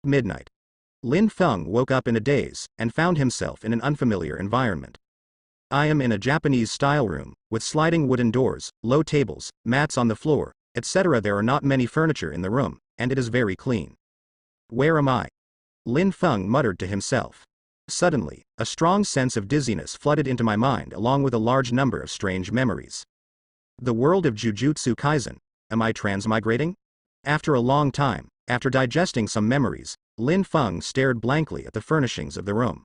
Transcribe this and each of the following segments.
Midnight. Lin Fun woke up in a daze, and found himself in an unfamiliar environment. I am in a Japanese-style room, with sliding wooden doors, low tables, mats on the floor, etc. There are not many furniture in the room, and it is very clean. Where am I? Lin Fun muttered to himself. Suddenly, a strong sense of dizziness flooded into my mind along with a large number of strange memories. The world of Jujutsu Kaisen. Am I transmigrating? After a long time, after digesting some memories, Lin Fun stared blankly at the furnishings of the room.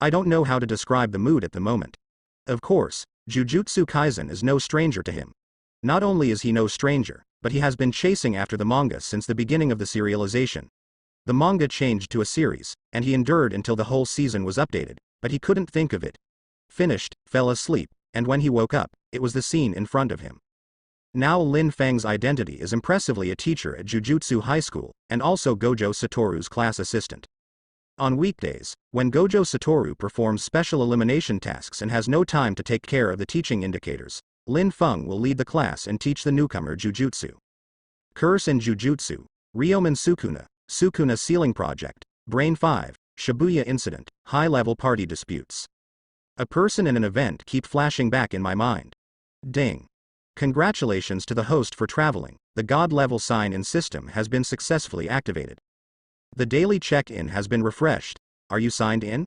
I don't know how to describe the mood at the moment. Of course, Jujutsu Kaisen is no stranger to him. Not only is he no stranger, but he has been chasing after the manga since the beginning of the serialization. The manga changed to a series, and he endured until the whole season was updated, but he couldn't think of it. Finished, fell asleep, and when he woke up, it was the scene in front of him. Now Lin Fang's identity is impressively a teacher at Jujutsu High School, and also Gojo Satoru's class assistant. On weekdays, when Gojo Satoru performs special elimination tasks and has no time to take care of the teaching indicators, Lin Fun will lead the class and teach the newcomer Jujutsu. Curse and Jujutsu, Ryomen Sukuna, Sukuna Sealing Project, Brain 5, Shibuya Incident, High-Level Party Disputes. A person and an event keep flashing back in my mind. Ding. Congratulations to the host for traveling, the God-level sign-in system has been successfully activated. The daily check-in has been refreshed. Are you signed in?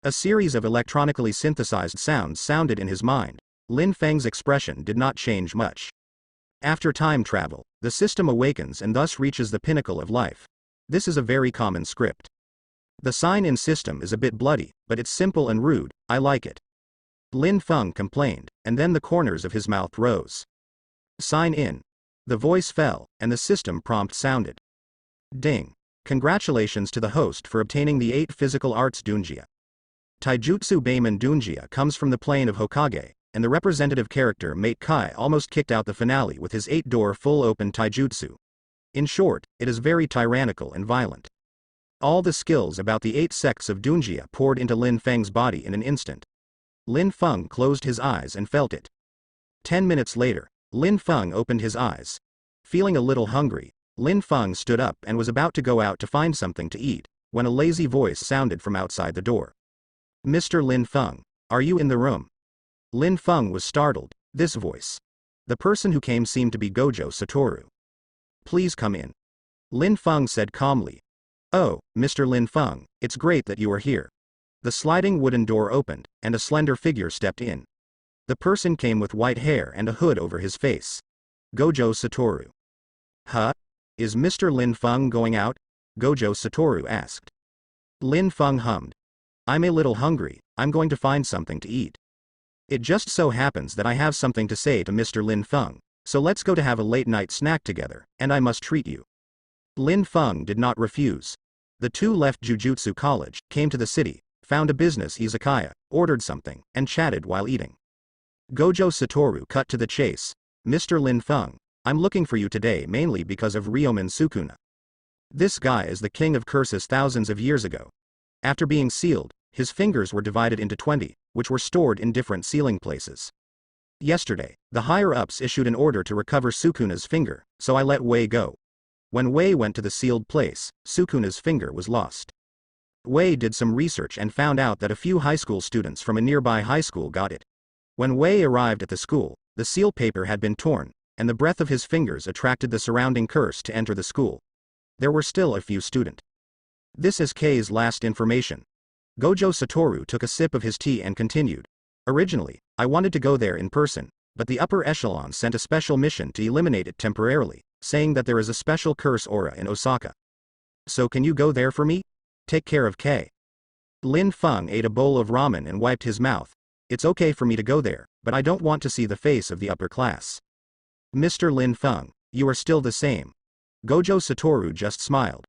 A series of electronically synthesized sounds sounded in his mind. Lin Fang's expression did not change much. After time travel, the system awakens and thus reaches the pinnacle of life. This is a very common script. The sign-in system is a bit bloody, but it's simple and rude, I like it. Lin Fun complained, and then the corners of his mouth rose. Sign in. The voice fell, and the system prompt sounded. Ding. Congratulations to the host for obtaining the 8 physical arts Dunjia. Taijutsu Beiman Dunjia comes from the plane of Hokage, and the representative character Mate Kai almost kicked out the finale with his 8-door full-open taijutsu. In short, it is very tyrannical and violent. All the skills about the 8 sects of Dunjia poured into Lin Fang's body in an instant. Lin Fun closed his eyes and felt it. 10 minutes later, Lin Fun opened his eyes. Feeling a little hungry, Lin Fun stood up and was about to go out to find something to eat, when a lazy voice sounded from outside the door. Mr. Lin Fun, are you in the room? Lin Fun was startled. This voice. The person who came seemed to be Gojo Satoru. Please come in. Lin Fun said calmly. Oh, Mr. Lin Fun, it's great that you are here. The sliding wooden door opened, and a slender figure stepped in. The person came with white hair and a hood over his face. Gojo Satoru. Huh? Is Mr. Lin Fun going out? Gojo Satoru asked. Lin Fun hummed. I'm a little hungry, I'm going to find something to eat. It just so happens that I have something to say to Mr. Lin Fun, so let's go to have a late-night snack together, and I must treat you. Lin Fun did not refuse. The two left Jujutsu College, came to the city, found a business izakaya, ordered something, and chatted while eating. Gojo Satoru cut to the chase. Mr. Lin Fun, I'm looking for you today mainly because of Ryomen Sukuna. This guy is the king of curses thousands of years ago. After being sealed, his fingers were divided into 20, which were stored in different sealing places. Yesterday, the higher-ups issued an order to recover Sukuna's finger, so I let Wei go. When Wei went to the sealed place, Sukuna's finger was lost. Wei did some research and found out that a few high school students from a nearby high school got it. When Wei arrived at the school, the seal paper had been torn, and the breath of his fingers attracted the surrounding curse to enter the school. There were still a few students. This is K's last information. Gojo Satoru took a sip of his tea and continued. Originally, I wanted to go there in person, but the upper echelon sent a special mission to eliminate it temporarily, saying that there is a special curse aura in Osaka. So can you go there for me? Take care of K. Lin Fun ate a bowl of ramen and wiped his mouth. It's okay for me to go there, but I don't want to see the face of the upper class. Mr. Lin Fun, you are still the same. Gojo Satoru just smiled.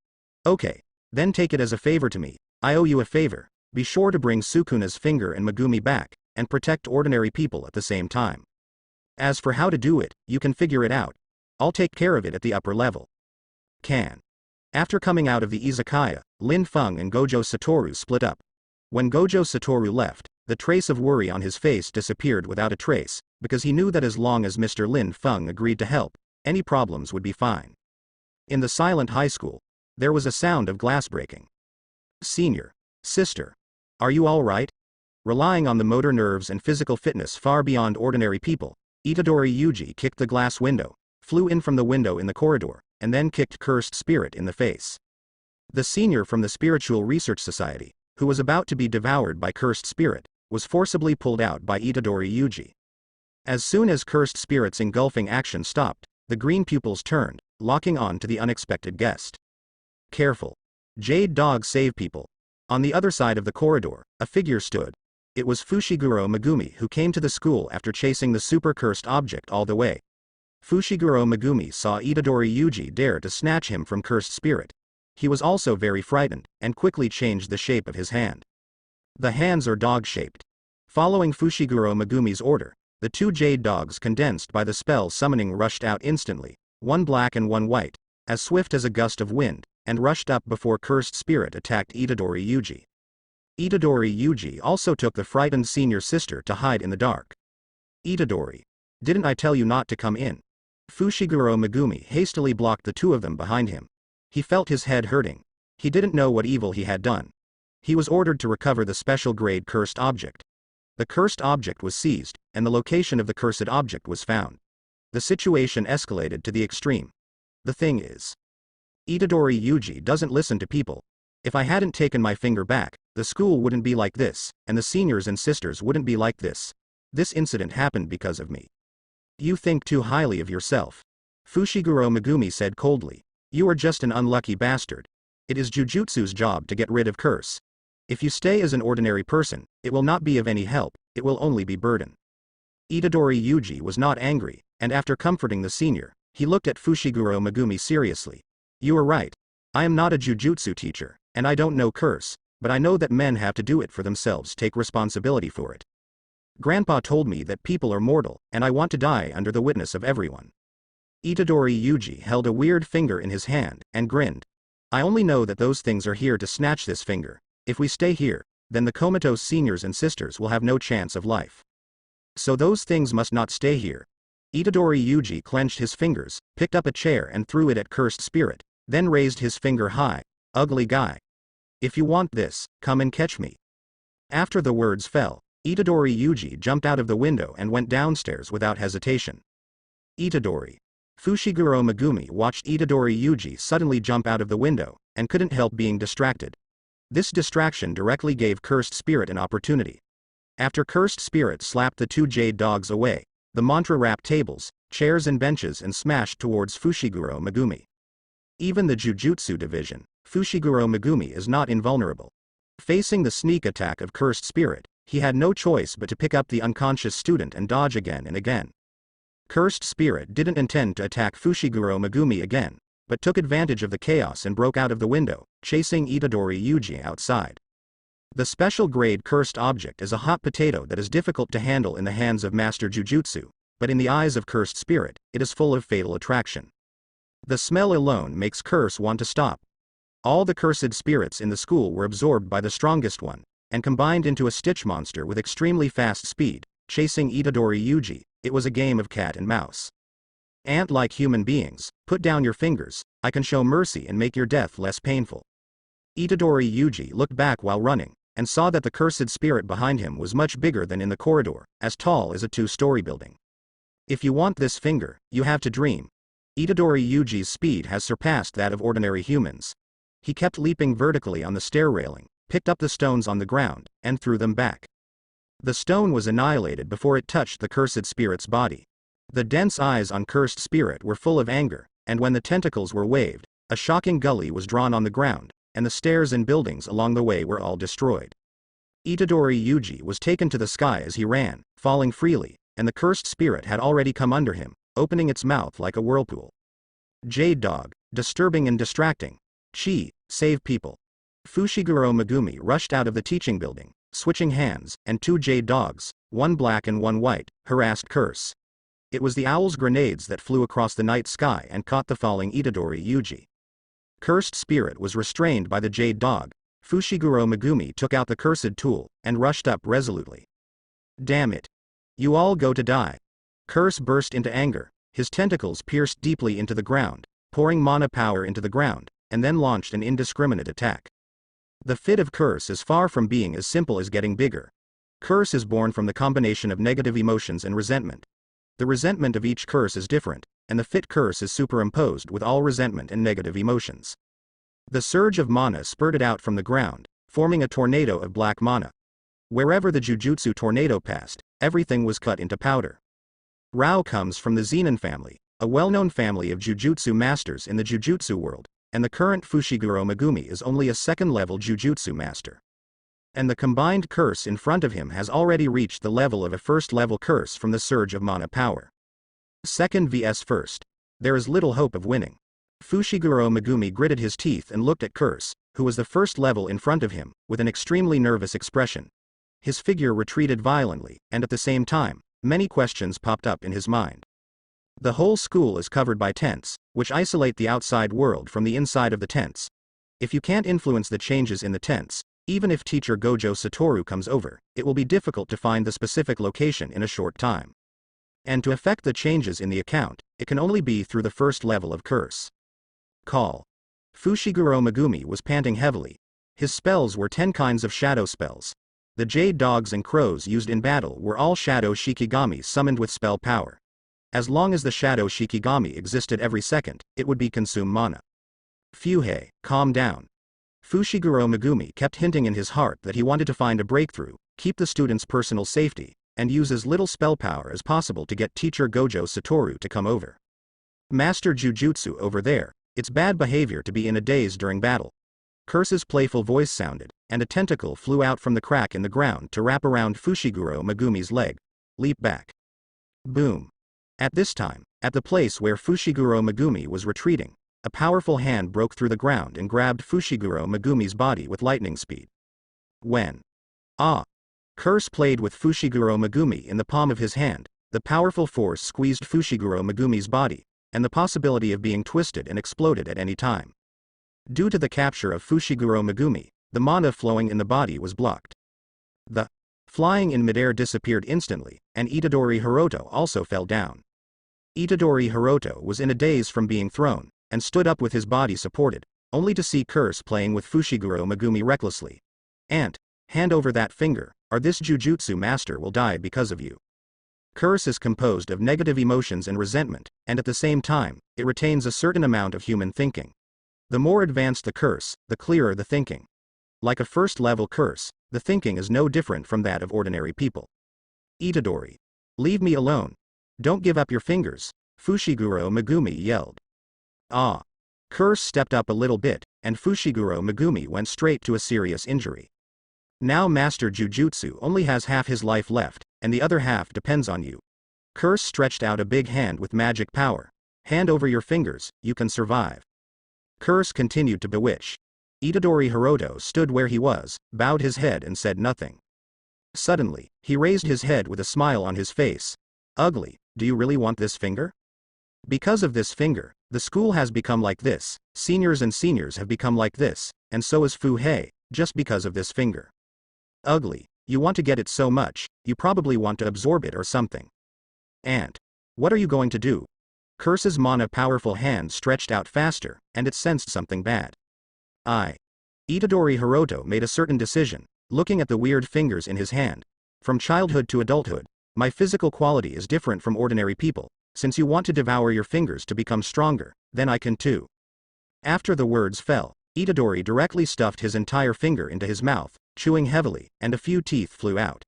Okay, then take it as a favor to me. I owe you a favor. Be sure to bring Sukuna's finger and Megumi back, and protect ordinary people at the same time. As for how to do it, you can figure it out. I'll take care of it at the upper level. Can. After coming out of the izakaya, Lin Fun and Gojo Satoru split up. When Gojo Satoru left, the trace of worry on his face disappeared without a trace, because he knew that as long as Mr. Lin Fun agreed to help, any problems would be fine. In the silent high school, There was a sound of glass breaking. Senior. Sister. Are you all right? Relying on the motor nerves and physical fitness far beyond ordinary people, Itadori Yuji kicked the glass window, flew in from the window in the corridor, and then kicked Cursed Spirit in the face. The senior from the Spiritual Research Society, who was about to be devoured by Cursed Spirit, was forcibly pulled out by Itadori Yuji. As soon as Cursed Spirit's engulfing action stopped, the green pupils turned, locking on to the unexpected guest. Careful. Jade Dog save people. On the other side of the corridor, a figure stood. It was Fushiguro Megumi, who came to the school after chasing the super cursed object all the way. Fushiguro Megumi saw Itadori Yuji dare to snatch him from Cursed Spirit. He was also very frightened, and quickly changed the shape of his hand. The hands are dog-shaped. Following Fushiguro Megumi's order, the two jade dogs condensed by the spell summoning rushed out instantly, one black and one white, as swift as a gust of wind, and rushed up before Cursed Spirit attacked Itadori Yuji. Itadori Yuji also took the frightened senior sister to hide in the dark. Itadori. Didn't I tell you not to come in? Fushiguro Megumi hastily blocked the two of them behind him. He felt his head hurting. He didn't know what evil he had done. He was ordered to recover the special grade cursed object. The cursed object was seized, and the location of the cursed object was found. The situation escalated to the extreme. The thing is, Itadori Yuji doesn't listen to people. If I hadn't taken my finger back, the school wouldn't be like this, and the seniors and sisters wouldn't be like this. This incident happened because of me. You think too highly of yourself. Fushiguro Megumi said coldly. You are just an unlucky bastard. It is Jujutsu's job to get rid of curse. If you stay as an ordinary person, it will not be of any help, it will only be burden. Itadori Yuji was not angry, and after comforting the senior, he looked at Fushiguro Megumi seriously. You are right. I am not a Jujutsu teacher, and I don't know curse, but I know that men have to do it for themselves, take responsibility for it. Grandpa told me that people are mortal, and I want to die under the witness of everyone. Itadori Yuji held a weird finger in his hand, and grinned. I only know that those things are here to snatch this finger. If we stay here, then the comatose seniors and sisters will have no chance of life. So those things must not stay here. Itadori Yuji clenched his fingers, picked up a chair and threw it at Cursed Spirit, then raised his finger high. Ugly guy. If you want this, come and catch me. After the words fell, Itadori Yuji jumped out of the window and went downstairs without hesitation. Itadori. Fushiguro Megumi watched Itadori Yuji suddenly jump out of the window, and couldn't help being distracted. This distraction directly gave Cursed Spirit an opportunity. After Cursed Spirit slapped the two jade dogs away, the mantra wrapped tables, chairs and benches and smashed towards Fushiguro Megumi. Even the Jujutsu division, Fushiguro Megumi is not invulnerable. Facing the sneak attack of Cursed Spirit, he had no choice but to pick up the unconscious student and dodge again and again. Cursed Spirit didn't intend to attack Fushiguro Megumi again, but took advantage of the chaos and broke out of the window, chasing Itadori Yuji outside. The special grade cursed object is a hot potato that is difficult to handle in the hands of Master Jujutsu, but in the eyes of Cursed Spirit, it is full of fatal attraction. The smell alone makes Curse want to stop. All the cursed spirits in the school were absorbed by the strongest one, and combined into a stitch monster with extremely fast speed, chasing Itadori Yuji. It was a game of cat and mouse. Ant-like human beings, put down your fingers, I can show mercy and make your death less painful. Itadori Yuji looked back while running, and saw that the cursed spirit behind him was much bigger than in the corridor, as tall as a two-story building. If you want this finger, you have to dream. Itadori Yuji's speed has surpassed that of ordinary humans. He kept leaping vertically on the stair railing, picked up the stones on the ground, and threw them back. The stone was annihilated before it touched the cursed spirit's body. The dense eyes on Cursed Spirit were full of anger, and when the tentacles were waved, a shocking gully was drawn on the ground, and the stairs and buildings along the way were all destroyed. Itadori Yuji was taken to the sky as he ran, falling freely, and the Cursed Spirit had already come under him, opening its mouth like a whirlpool. Jade Dog, disturbing and distracting. Chi, save people. Fushiguro Megumi rushed out of the teaching building, switching hands, and two jade dogs, one black and one white, harassed Curse. It was the owl's grenades that flew across the night sky and caught the falling Itadori Yuji. Cursed Spirit was restrained by the jade dog. Fushiguro Megumi took out the cursed tool, and rushed up resolutely. Damn it. You all go to die. Curse burst into anger, his tentacles pierced deeply into the ground, pouring mana power into the ground, and then launched an indiscriminate attack. The fit of curse is far from being as simple as getting bigger. Curse is born from the combination of negative emotions and resentment. The resentment of each curse is different, and the fit curse is superimposed with all resentment and negative emotions. The surge of mana spurted out from the ground, forming a tornado of black mana. Wherever the Jujutsu tornado passed, everything was cut into powder. Rao comes from the Zenin family, a well-known family of Jujutsu masters in the Jujutsu world, and the current Fushiguro Megumi is only a second-level Jujutsu master. And the combined curse in front of him has already reached the level of a first-level curse from the surge of mana power. Second vs first. There is little hope of winning. Fushiguro Megumi gritted his teeth and looked at Curse, who was the first level in front of him, with an extremely nervous expression. His figure retreated violently, and at the same time, many questions popped up in his mind. The whole school is covered by tents, which isolate the outside world from the inside of the tents. If you can't influence the changes in the tents, even if teacher Gojo Satoru comes over, it will be difficult to find the specific location in a short time. And to effect the changes in the account, it can only be through the first level of curse. Call. Fushiguro Megumi was panting heavily. His spells were 10 kinds of shadow spells. The jade dogs and crows used in battle were all shadow shikigami summoned with spell power. As long as the shadow shikigami existed every second, it would be consume mana. Fuhei, calm down. Fushiguro Megumi kept hinting in his heart that he wanted to find a breakthrough, keep the students' personal safety, and use as little spell power as possible to get teacher Gojo Satoru to come over. Master Jujutsu over there, it's bad behavior to be in a daze during battle. Curse's playful voice sounded, and a tentacle flew out from the crack in the ground to wrap around Fushiguro Megumi's leg. Leap back. Boom. At this time, at the place where Fushiguro Megumi was retreating, a powerful hand broke through the ground and grabbed Fushiguro Megumi's body with lightning speed. When Curse played with Fushiguro Megumi in the palm of his hand, the powerful force squeezed Fushiguro Megumi's body, and the possibility of being twisted and exploded at any time. Due to the capture of Fushiguro Megumi, the mana flowing in the body was blocked. The flying in midair disappeared instantly, and Itadori Hiroto also fell down. Itadori Hiroto was in a daze from being thrown, and stood up with his body supported, only to see Curse playing with Fushiguro Megumi recklessly. Hand over that finger, or this Jujutsu master will die because of you. Curse is composed of negative emotions and resentment, and at the same time, it retains a certain amount of human thinking. The more advanced the curse, the clearer the thinking. Like a first-level curse, the thinking is no different from that of ordinary people. Itadori. Leave me alone. Don't give up your fingers, Fushiguro Megumi yelled. Curse stepped up a little bit, and Fushiguro Megumi went straight to a serious injury. Now Master Jujutsu only has half his life left, and the other half depends on you. Curse stretched out a big hand with magic power. Hand over your fingers, you can survive. Curse continued to bewitch. Itadori Hiroto stood where he was, bowed his head and said nothing. Suddenly, he raised his head with a smile on his face. Ugly, do you really want this finger? Because of this finger, the school has become like this, seniors have become like this, and so is Fuhei, just because of this finger. Ugly, you want to get it so much, you probably want to absorb it or something. And what are you going to do? Curse's mana powerful hand stretched out faster, and it sensed something bad. Itadori Hiroto made a certain decision, looking at the weird fingers in his hand. From childhood to adulthood, my physical quality is different from ordinary people. Since you want to devour your fingers to become stronger, then I can too. After the words fell, Itadori directly stuffed his entire finger into his mouth, chewing heavily, and a few teeth flew out.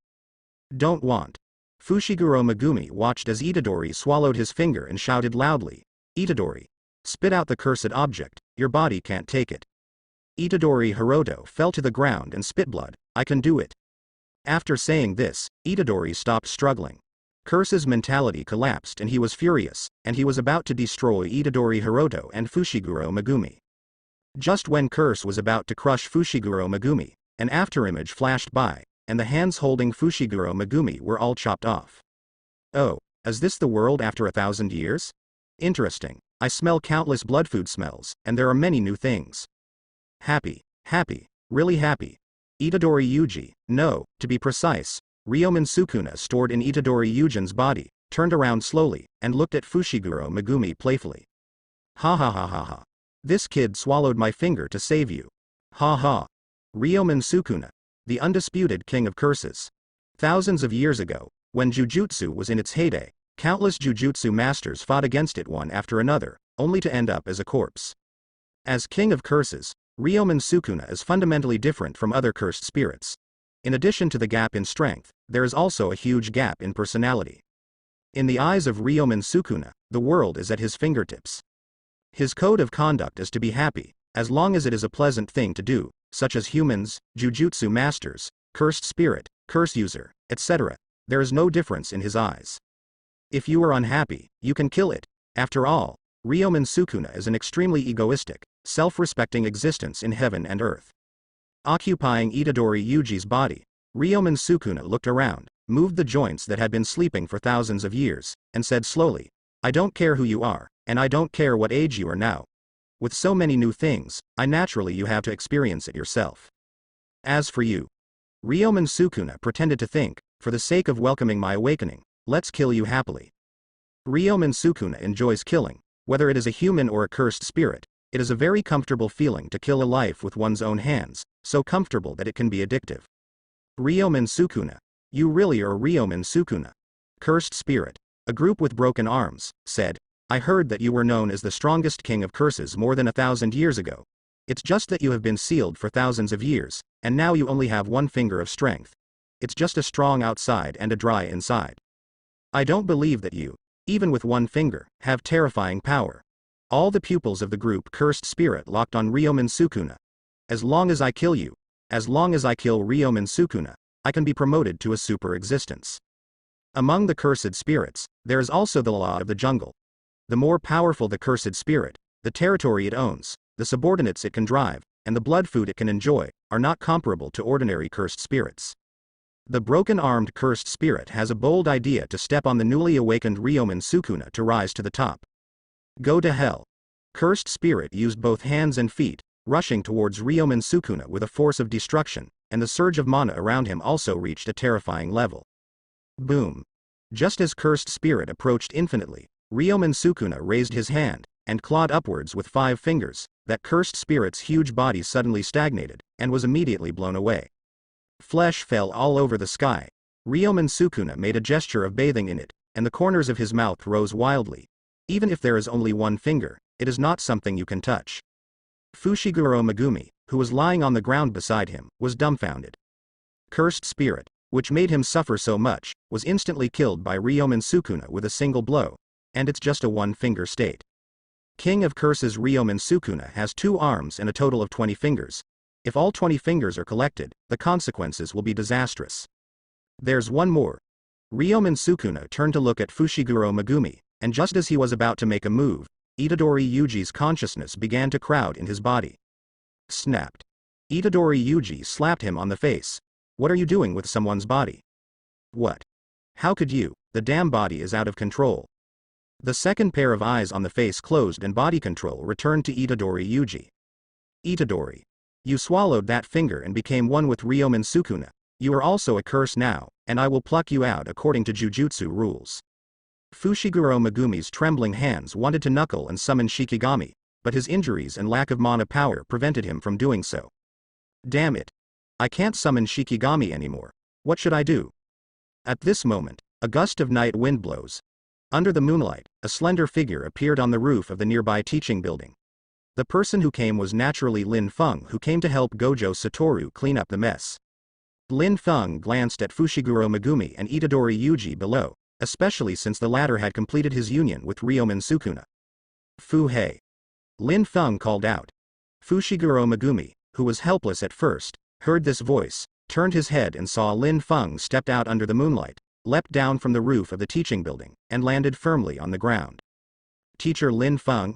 Don't want. Fushiguro Megumi watched as Itadori swallowed his finger and shouted loudly, Itadori. Spit out the cursed object, your body can't take it. Itadori Hiroto fell to the ground and spit blood. I can do it. After saying this, Itadori stopped struggling. Curse's mentality collapsed and he was furious, and he was about to destroy Itadori Hiroto and Fushiguro Megumi. Just when Curse was about to crush Fushiguro Megumi, an afterimage flashed by, and the hands holding Fushiguro Megumi were all chopped off. Oh, is this the world after 1,000 years? Interesting. I smell countless blood food smells, and there are many new things. Happy, really happy. Itadori Yuji, no, to be precise, Ryomen Sukuna stored in Itadori Yujin's body, turned around slowly, and looked at Fushiguro Megumi playfully. Ha ha ha ha ha. This kid swallowed my finger to save you. Ha ha. Ryomen Sukuna, the undisputed king of curses. Thousands of years ago, when Jujutsu was in its heyday, countless Jujutsu masters fought against it one after another, only to end up as a corpse. As king of curses, Ryomen Sukuna is fundamentally different from other cursed spirits. In addition to the gap in strength, there is also a huge gap in personality. In the eyes of Ryomen Sukuna, the world is at his fingertips. His code of conduct is to be happy, as long as it is a pleasant thing to do, such as humans, Jujutsu masters, cursed spirit, curse user, etc. There is no difference in his eyes. If you are unhappy, you can kill it. After all, Ryomen Sukuna is an extremely egoistic, self-respecting existence in heaven and earth. Occupying Itadori Yuji's body, Ryomen Sukuna looked around, moved the joints that had been sleeping for thousands of years, and said slowly, I don't care who you are, and I don't care what age you are now. With so many new things, naturally you have to experience it yourself. As for you, Ryomen Sukuna pretended to think, for the sake of welcoming my awakening, let's kill you happily. Ryomen Sukuna enjoys killing, whether it is a human or a cursed spirit. It is a very comfortable feeling to kill a life with one's own hands, so comfortable that it can be addictive. Ryomen Sukuna. You really are Ryomen Sukuna. Cursed spirit. A group with broken arms, said, I heard that you were known as the strongest king of curses more than 1,000 years ago. It's just that you have been sealed for thousands of years, and now you only have one finger of strength. It's just a strong outside and a dry inside. I don't believe that you, even with one finger, have terrifying power. All the pupils of the group Cursed Spirit locked on Ryomen Sukuna. As long as I kill you, as long as I kill Ryomen Sukuna, I can be promoted to a super existence. Among the cursed spirits, there is also the law of the jungle. The more powerful the cursed spirit, the territory it owns, the subordinates it can drive, and the blood food it can enjoy, are not comparable to ordinary cursed spirits. The broken-armed cursed spirit has a bold idea to step on the newly awakened Ryomen Sukuna to rise to the top. Go to hell. Cursed spirit used both hands and feet, rushing towards Ryomen Sukuna with a force of destruction, and the surge of mana around him also reached a terrifying level. Boom. Just as cursed spirit approached infinitely, Ryomen Sukuna raised his hand, and clawed upwards with 5 fingers. That cursed spirit's huge body suddenly stagnated, and was immediately blown away. Flesh fell all over the sky. Ryomen Sukuna made a gesture of bathing in it, and the corners of his mouth rose wildly. Even if there is only one finger, it is not something you can touch. Fushiguro Megumi, who was lying on the ground beside him, was dumbfounded. Cursed spirit, which made him suffer so much, was instantly killed by Ryomen Sukuna with a single blow, and it's just a one-finger state. King of Curses Ryomen Sukuna has 2 arms and a total of 20 fingers. If all 20 fingers are collected, the consequences will be disastrous. There's one more. Ryomen Sukuna turned to look at Fushiguro Megumi, and just as he was about to make a move, Itadori Yuji's consciousness began to crowd in his body. Snapped. Itadori Yuji slapped him on the face. What are you doing with someone's body? What? How could you? The damn body is out of control. The second pair of eyes on the face closed and body control returned to Itadori Yuji. Itadori. You swallowed that finger and became one with Ryomen Sukuna. You are also a curse now, and I will pluck you out according to Jujutsu rules. Fushiguro Megumi's trembling hands wanted to knuckle and summon Shikigami, but his injuries and lack of mana power prevented him from doing so. Damn it. I can't summon Shikigami anymore. What should I do? At this moment, a gust of night wind blows. Under the moonlight, a slender figure appeared on the roof of the nearby teaching building. The person who came was naturally Lin Fun, who came to help Gojo Satoru clean up the mess. Lin Fun glanced at Fushiguro Megumi and Itadori Yuji below, especially since the latter had completed his union with Ryomen Sukuna. Fu-hei. Lin Fun called out. Fushiguro Megumi, who was helpless at first, heard this voice, turned his head and saw Lin Fun stepped out under the moonlight, leapt down from the roof of the teaching building, and landed firmly on the ground. Teacher Lin Fun?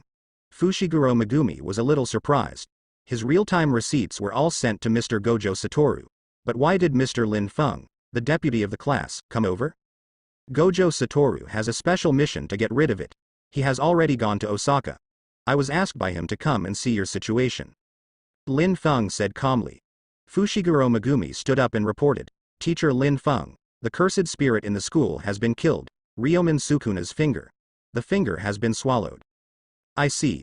Fushiguro Megumi was a little surprised. His real-time receipts were all sent to Mr. Gojo Satoru. But why did Mr. Lin Fun, the deputy of the class, come over? Gojo Satoru has a special mission to get rid of it. He has already gone to Osaka. I was asked by him to come and see your situation. Lin Fun said calmly. Fushiguro Megumi stood up and reported. Teacher Lin Fun, the cursed spirit in the school has been killed. Ryomen Sukuna's finger. The finger has been swallowed. I see.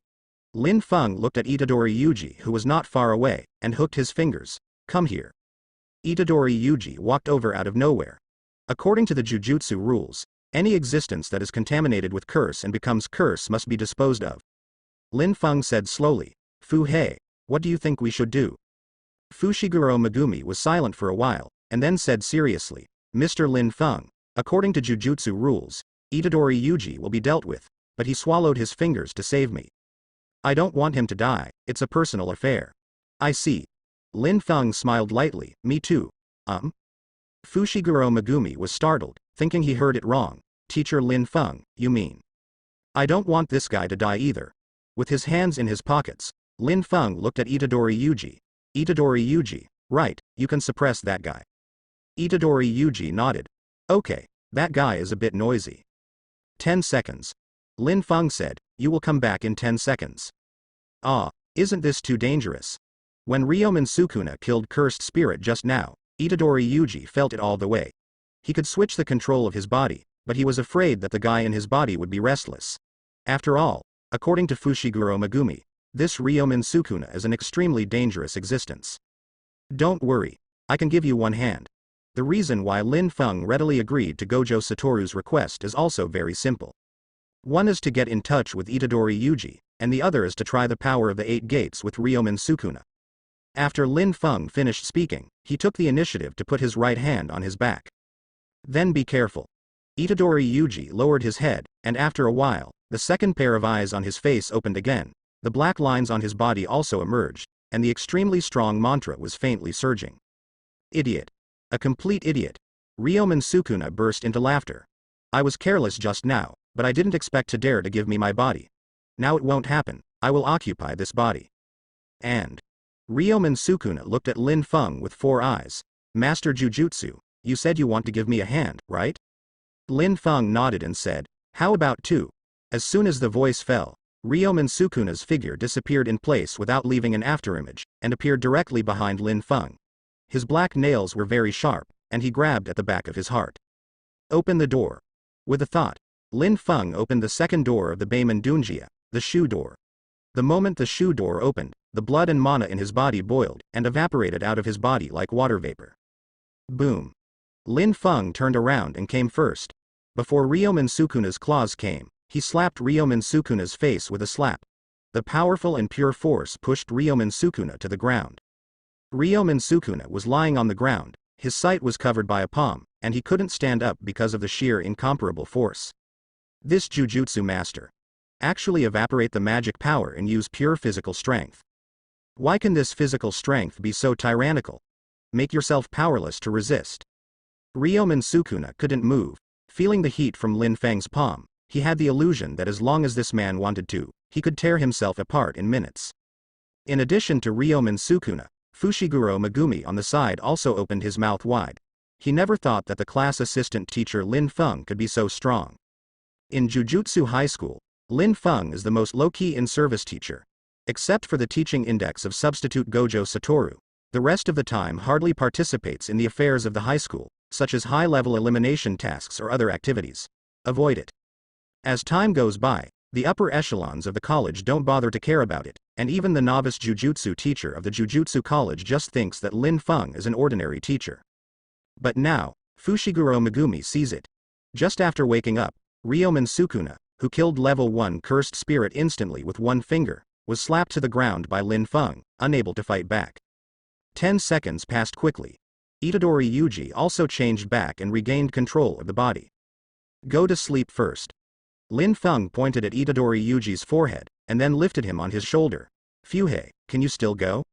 Lin Fun looked at Itadori Yuji, who was not far away, and hooked his fingers. Come here. Itadori Yuji walked over out of nowhere. According to the Jujutsu rules, any existence that is contaminated with curse and becomes curse must be disposed of. Lin Fun said slowly, Fu-hei, what do you think we should do? Fushiguro Megumi was silent for a while, and then said seriously, Mr. Lin Fun, according to Jujutsu rules, Itadori Yuji will be dealt with, but he swallowed his fingers to save me. I don't want him to die, it's a personal affair. I see. Lin Fun smiled lightly, me too. Fushiguro Megumi was startled, thinking he heard it wrong. Teacher Lin Fun, you mean? I don't want this guy to die either. With his hands in his pockets, Lin Fun looked at Itadori Yuji. Itadori Yuji, right, you can suppress that guy. Itadori Yuji nodded. Okay, that guy is a bit noisy. 10 seconds. Lin Fun said, you will come back in 10 seconds. Ah, isn't this too dangerous? When Ryomen Sukuna killed Cursed Spirit just now, Itadori Yuji felt it all the way. He could switch the control of his body, but he was afraid that the guy in his body would be restless. After all, according to Fushiguro Megumi, this Ryomen Sukuna is an extremely dangerous existence. Don't worry, I can give you one hand. The reason why Lin Fun readily agreed to Gojo Satoru's request is also very simple. One is to get in touch with Itadori Yuji, and the other is to try the power of the 8 gates with Ryomen Sukuna. After Lin Fun finished speaking, he took the initiative to put his right hand on his back. Then be careful. Itadori Yuji lowered his head, and after a while, the second pair of eyes on his face opened again, the black lines on his body also emerged, and the extremely strong mantra was faintly surging. Idiot. A complete idiot. Ryomen Sukuna burst into laughter. I was careless just now, but I didn't expect to dare to give me my body. Now it won't happen, I will occupy this body. And Ryomen Sukuna looked at Lin Fun with 4 eyes. Master Jujutsu, you said you want to give me a hand, right? Lin Fun nodded and said, how about 2? As soon as the voice fell, Ryomen Sukuna's figure disappeared in place without leaving an afterimage, and appeared directly behind Lin Fun. His black nails were very sharp, and he grabbed at the back of his heart. Open the door. With a thought, Lin Fun opened the second door of the Beiman Dunjia, the shoe door. The moment the shoe door opened, the blood and mana in his body boiled, and evaporated out of his body like water vapor. Boom. Lin Fun turned around and came first. Before Ryomen Sukuna's claws came, he slapped Ryomen Sukuna's face with a slap. The powerful and pure force pushed Ryomen Sukuna to the ground. Ryomen Sukuna was lying on the ground, his sight was covered by a palm, and he couldn't stand up because of the sheer incomparable force. This Jujutsu master actually evaporate the magic power and use pure physical strength. Why can this physical strength be so tyrannical? Make yourself powerless to resist. Ryomen Sukuna couldn't move. Feeling the heat from Lin Feng's palm, he had the illusion that as long as this man wanted to, he could tear himself apart in minutes. In addition to Ryomen Sukuna, Fushiguro Megumi on the side also opened his mouth wide. He never thought that the class assistant teacher Lin Fun could be so strong. In Jujutsu High School, Lin Fun is the most low-key in-service teacher. Except for the teaching index of substitute Gojo Satoru, the rest of the time hardly participates in the affairs of the high school, such as high-level elimination tasks or other activities. Avoid it. As time goes by, the upper echelons of the college don't bother to care about it, and even the novice Jujutsu teacher of the Jujutsu College just thinks that Lin Fun is an ordinary teacher. But now, Fushiguro Megumi sees it. Just after waking up, Ryomen Sukuna, who killed level 1 cursed spirit instantly with one finger, was slapped to the ground by Lin Fun, unable to fight back. 10 seconds passed quickly. Itadori Yuji also changed back and regained control of the body. Go to sleep first. Lin Fun pointed at Itadori Yuji's forehead, and then lifted him on his shoulder. Fuhei, can you still go?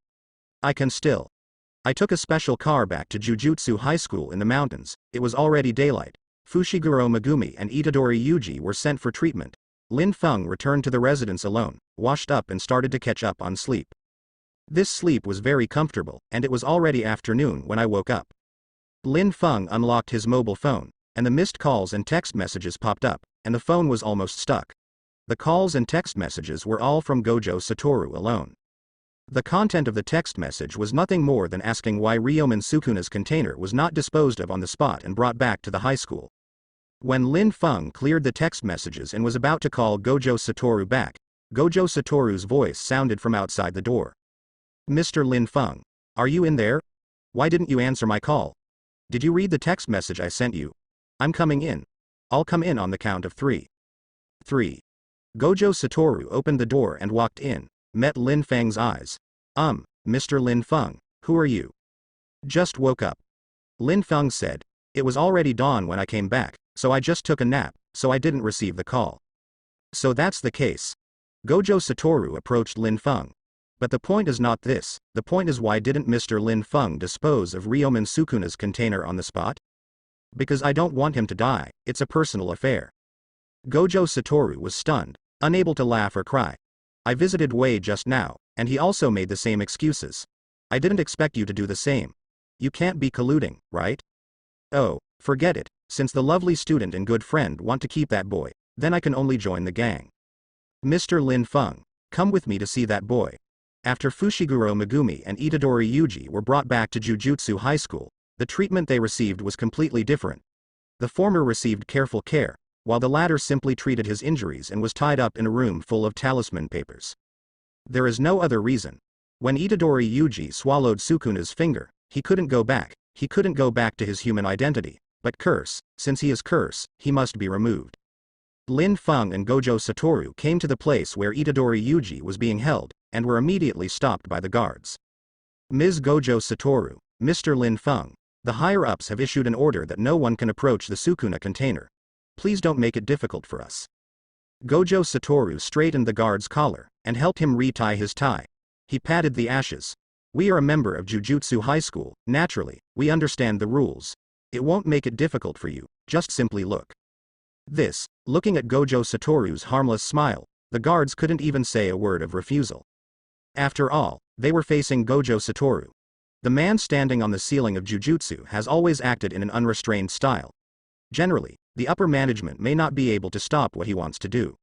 I can still. I took a special car back to Jujutsu High School in the mountains, it was already daylight. Fushiguro Megumi and Itadori Yuji were sent for treatment. Lin Fun returned to the residence alone, washed up and started to catch up on sleep. This sleep was very comfortable, and it was already afternoon when I woke up. Lin Fun unlocked his mobile phone, and the missed calls and text messages popped up, and the phone was almost stuck. The calls and text messages were all from Gojo Satoru alone. The content of the text message was nothing more than asking why Ryomen Sukuna's container was not disposed of on the spot and brought back to the high school. When Lin Fun cleared the text messages and was about to call Gojo Satoru back, Gojo Satoru's voice sounded from outside the door. Mr. Lin Fun, are you in there? Why didn't you answer my call? Did you read the text message I sent you? I'm coming in. I'll come in on the count of 3. 3. Gojo Satoru opened the door and walked in, met Lin Fang's eyes. Mr. Lin Fun, who are you? Just woke up. Lin Fang said. It was already dawn when I came back, so I just took a nap, so I didn't receive the call. So that's the case. Gojo Satoru approached Lin Fang. But the point is not this, the point is why didn't Mr. Lin Fang dispose of Ryomen Sukuna's container on the spot? Because I don't want him to die, it's a personal affair. Gojo Satoru was stunned, unable to laugh or cry. I visited Wei just now, and he also made the same excuses. I didn't expect you to do the same. You can't be colluding, right? Oh, forget it, since the lovely student and good friend want to keep that boy, then I can only join the gang. Mr. Lin Fang, come with me to see that boy. After Fushiguro Megumi and Itadori Yuji were brought back to Jujutsu High School, the treatment they received was completely different. The former received careful care, while the latter simply treated his injuries and was tied up in a room full of talisman papers. There is no other reason. When Itadori Yuji swallowed Sukuna's finger, he couldn't go back to his human identity, but since he is curse, he must be removed. Lin Fang and Gojo Satoru came to the place where Itadori Yuji was being held, and were immediately stopped by the guards. Ms. Gojo Satoru, Mr. Lin Fang, the higher-ups have issued an order that no one can approach the Sukuna container. Please don't make it difficult for us. Gojo Satoru straightened the guard's collar, and helped him re-tie his tie. He patted the ashes. We are a member of Jujutsu High School, naturally, we understand the rules. It won't make it difficult for you, just simply look. Looking at Gojo Satoru's harmless smile, the guards couldn't even say a word of refusal. After all, they were facing Gojo Satoru. The man standing on the ceiling of Jujutsu has always acted in an unrestrained style. Generally, the upper management may not be able to stop what he wants to do.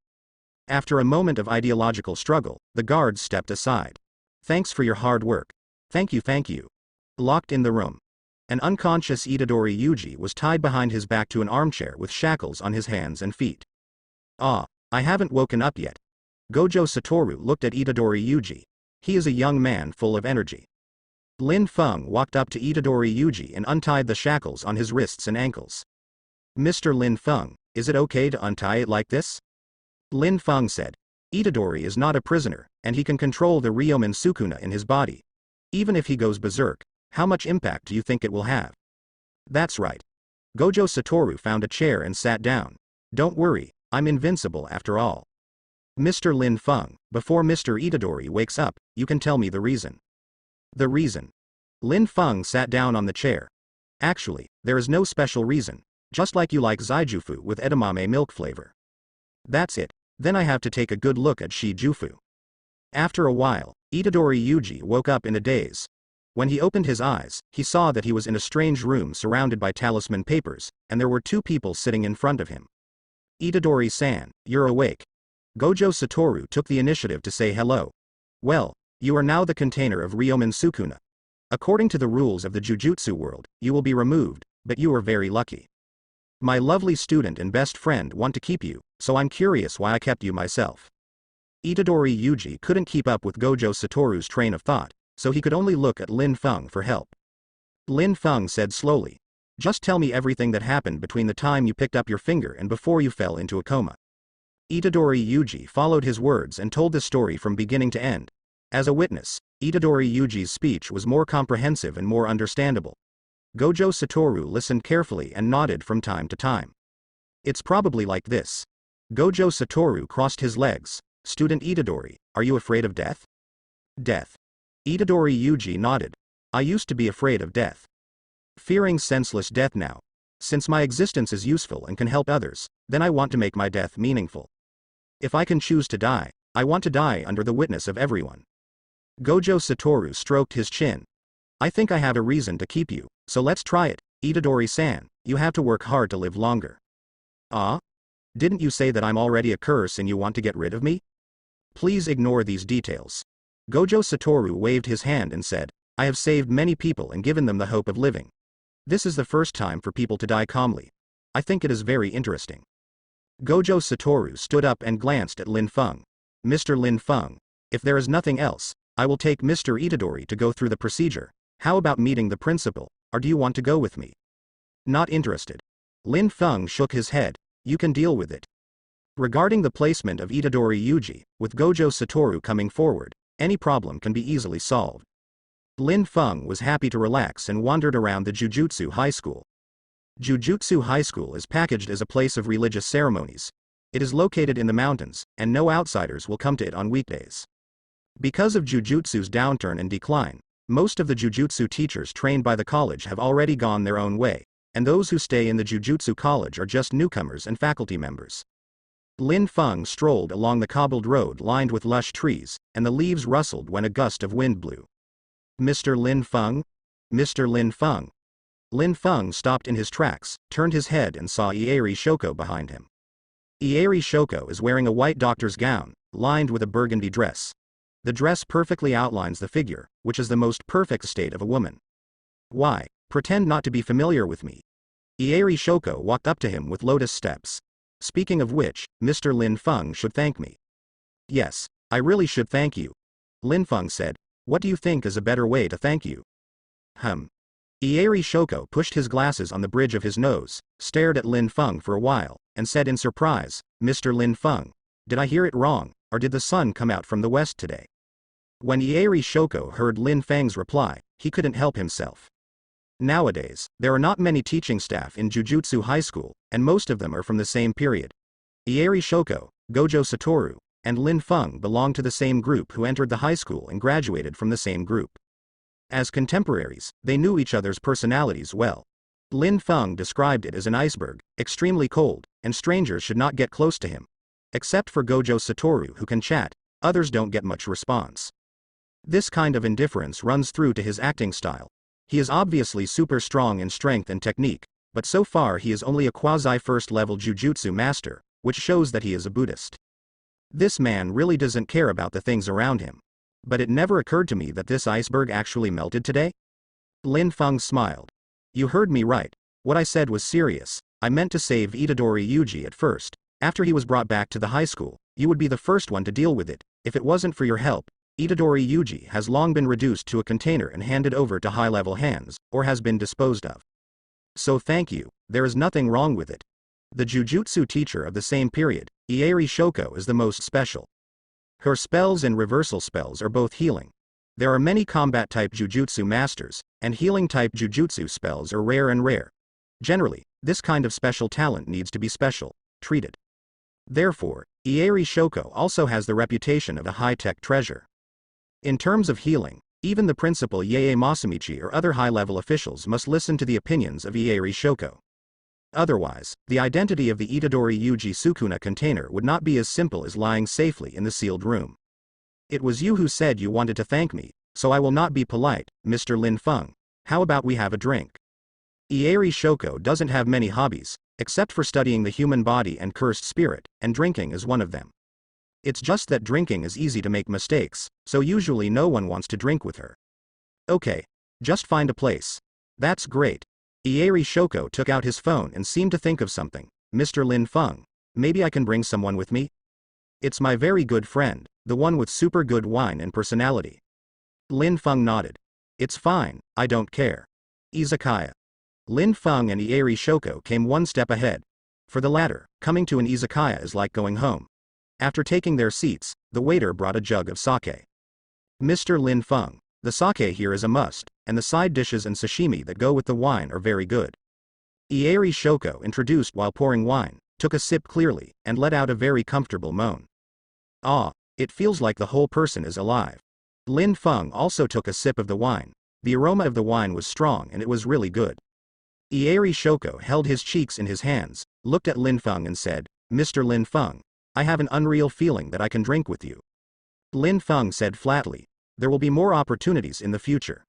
After a moment of ideological struggle, the guards stepped aside. Thanks for your hard work. Thank you. Locked in the room. An unconscious Itadori Yuji was tied behind his back to an armchair with shackles on his hands and feet. I haven't woken up yet. Gojo Satoru looked at Itadori Yuji. He is a young man full of energy. Lin Fang walked up to Itadori Yuji and untied the shackles on his wrists and ankles. Mr. Lin Fang, is it okay to untie it like this? Lin Fang said. Itadori is not a prisoner, and he can control the Ryomen Sukuna in his body. Even if he goes berserk, how much impact do you think it will have? That's right. Gojo Satoru found a chair and sat down. Don't worry, I'm invincible after all. Mr. Lin Fang, before Mr. Itadori wakes up, you can tell me the reason. The reason? Lin Fang sat down on the chair. Actually, there is no special reason, just like you like Zaijufu with edamame milk flavor. That's it, then I have to take a good look at Shijufu. After a while, Itadori Yuji woke up in a daze. When he opened his eyes, he saw that he was in a strange room surrounded by talisman papers, and there were 2 people sitting in front of him. Itadori-san, you're awake. Gojo Satoru took the initiative to say hello. Well, you are now the container of Ryomen Sukuna. According to the rules of the Jujutsu world, you will be removed, but you are very lucky. My lovely student and best friend want to keep you, so I'm curious why I kept you myself. Itadori Yuji couldn't keep up with Gojo Satoru's train of thought, so he could only look at Lin Fang for help. Lin Fang said slowly. Just tell me everything that happened between the time you picked up your finger and before you fell into a coma. Itadori Yuji followed his words and told the story from beginning to end. As a witness, Itadori Yuji's speech was more comprehensive and more understandable. Gojo Satoru listened carefully and nodded from time to time. It's probably like this. Gojo Satoru crossed his legs. Student Itadori, are you afraid of death? Death. Itadori Yuji nodded. I used to be afraid of death. Fearing senseless death now. Since my existence is useful and can help others, then I want to make my death meaningful. If I can choose to die, I want to die under the witness of everyone. Gojo Satoru stroked his chin. I think I have a reason to keep you, so let's try it, Itadori-san, you have to work hard to live longer. Didn't you say that I'm already a curse and you want to get rid of me? Please ignore these details. Gojo Satoru waved his hand and said, I have saved many people and given them the hope of living. This is the first time for people to die calmly. I think it is very interesting. Gojo Satoru stood up and glanced at Lin Fang. Mr. Lin Fun. If there is nothing else, I will take Mr. Itadori to go through the procedure. How about meeting the principal, or do you want to go with me? Not interested. Lin Fun shook his head. You can deal with it. Regarding the placement of Itadori Yuji, with Gojo Satoru coming forward, any problem can be easily solved. Lin Fun was happy to relax and wandered around the Jujutsu High School. Jujutsu High School is packaged as a place of religious ceremonies. It is located in the mountains, and no outsiders will come to it on weekdays. Because of Jujutsu's downturn and decline, most of the Jujutsu teachers trained by the college have already gone their own way, and those who stay in the Jujutsu college are just newcomers and faculty members. Lin Fun strolled along the cobbled road lined with lush trees, and the leaves rustled when a gust of wind blew. Mr. Lin Fun? Mr. Lin Fun. Lin Fun stopped in his tracks, turned his head and saw Ieri Shoko behind him. Ieri Shoko is wearing a white doctor's gown, lined with a burgundy dress. The dress perfectly outlines the figure, which is the most perfect state of a woman. Why, pretend not to be familiar with me. Ieri Shoko walked up to him with lotus steps. Speaking of which, Mr. Lin Fun should thank me. Yes, I really should thank you. Lin Fun said. What do you think is a better way to thank you? Ieri Shoko pushed his glasses on the bridge of his nose, stared at Lin Fun for a while, and said in surprise, Mr. Lin Fun, did I hear it wrong, or did the sun come out from the west today? When Ieri Shoko heard Lin Fang's reply, he couldn't help himself. Nowadays, there are not many teaching staff in Jujutsu High School, and most of them are from the same period. Ieri Shoko, Gojo Satoru, and Lin Fun belong to the same group who entered the high school and graduated from the same group. As contemporaries, they knew each other's personalities well. Lin Fun described it as an iceberg, extremely cold, and strangers should not get close to him. Except for Gojo Satoru who can chat, others don't get much response. This kind of indifference runs through to his acting style. He is obviously super strong in strength and technique, but so far he is only a quasi-first-level Jujutsu master, which shows that he is a Buddhist. This man really doesn't care about the things around him. But it never occurred to me that this iceberg actually melted today? Lin Fun smiled. You heard me right. What I said was serious. I meant to save Itadori Yuji at first. After he was brought back to the high school, you would be the first one to deal with it. If it wasn't for your help, Itadori Yuji has long been reduced to a container and handed over to high-level hands, or has been disposed of. So thank you, there is nothing wrong with it. The Jujutsu teacher of the same period, Ieri Shoko, is the most special. Her spells and reversal spells are both healing. There are many combat-type Jujutsu masters, and healing-type Jujutsu spells are rare and rare. Generally, this kind of special talent needs to be special, treated. Therefore, Ieri Shoko also has the reputation of a high-tech treasure. In terms of healing, even the principal Yae Masamichi or other high-level officials must listen to the opinions of Ieri Shoko. Otherwise, the identity of the Itadori Yuji Sukuna container would not be as simple as lying safely in the sealed room. It was you who said you wanted to thank me, so I will not be polite, Mr. Lin Fun. How about we have a drink? Ieri Shoko doesn't have many hobbies, except for studying the human body and cursed spirit, and drinking is one of them. It's just that drinking is easy to make mistakes, so usually no one wants to drink with her. Okay. Just find a place. That's great. Ieri Shoko took out his phone and seemed to think of something. Mr. Lin Fun, maybe I can bring someone with me? It's my very good friend, the one with super good wine and personality. Lin Fun nodded. It's fine, I don't care. Izakaya. Lin Fun and Ieri Shoko came one step ahead. For the latter, coming to an izakaya is like going home. After taking their seats, the waiter brought a jug of sake. Mr. Lin Fun, the sake here is a must, and the side dishes and sashimi that go with the wine are very good. Ieri Shoko introduced while pouring wine, took a sip clearly, and let out a very comfortable moan. Ah, it feels like the whole person is alive. Lin Fun also took a sip of the wine. The aroma of the wine was strong and it was really good. Ieri Shoko held his cheeks in his hands, looked at Lin Fun and said, Mr. Lin Fun, I have an unreal feeling that I can drink with you. Lin Fun said flatly, there will be more opportunities in the future.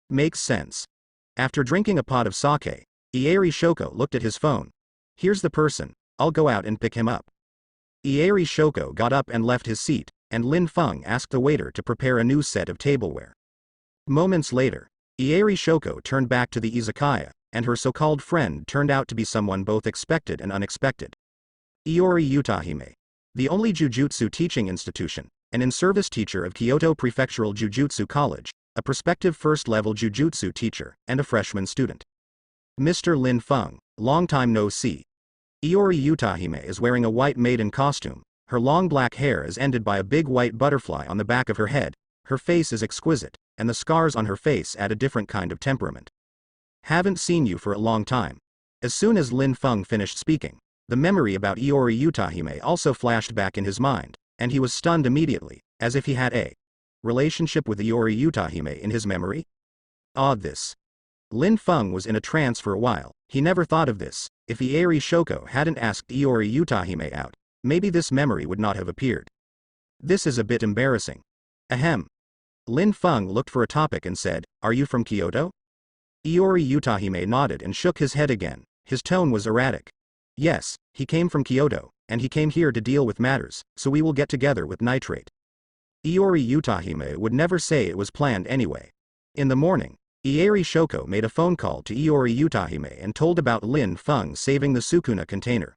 Makes sense. After drinking a pot of sake, Ieri Shoko looked at his phone. Here's the person, I'll go out and pick him up. Ieri Shoko got up and left his seat, and Lin Fun asked the waiter to prepare a new set of tableware. Moments later, Ieri Shoko turned back to the izakaya, and her so-called friend turned out to be someone both expected and unexpected. Iori Utahime. the only jujutsu teaching institution, an in-service teacher of Kyoto Prefectural Jujutsu College, a prospective first-level jujutsu teacher, and a freshman student. Mr. Lin Fun, long time no see. Iori Utahime is wearing a white maiden costume, her long black hair is ended by a big white butterfly on the back of her head, her face is exquisite, and the scars on her face add a different kind of temperament. Haven't seen you for a long time. As soon as Lin Fun finished speaking, the memory about Iori Utahime also flashed back in his mind, and he was stunned immediately, as if he had a relationship with Iori Utahime in his memory? Odd this. Lin Fun was in a trance for a while. He never thought of this. If Ieri Shoko hadn't asked Iori Utahime out, maybe this memory would not have appeared. This is a bit embarrassing. Ahem. Lin Fun looked for a topic and said, "Are you from Kyoto?" Iori Utahime nodded and shook his head again. His tone was erratic. "Yes, he came from Kyoto, and he came here to deal with matters, so we will get together with nitrate." Iori Utahime would never say it was planned anyway. In the morning, Ieri Shoko made a phone call to Iori Utahime and told about Lin Fun saving the Sukuna container.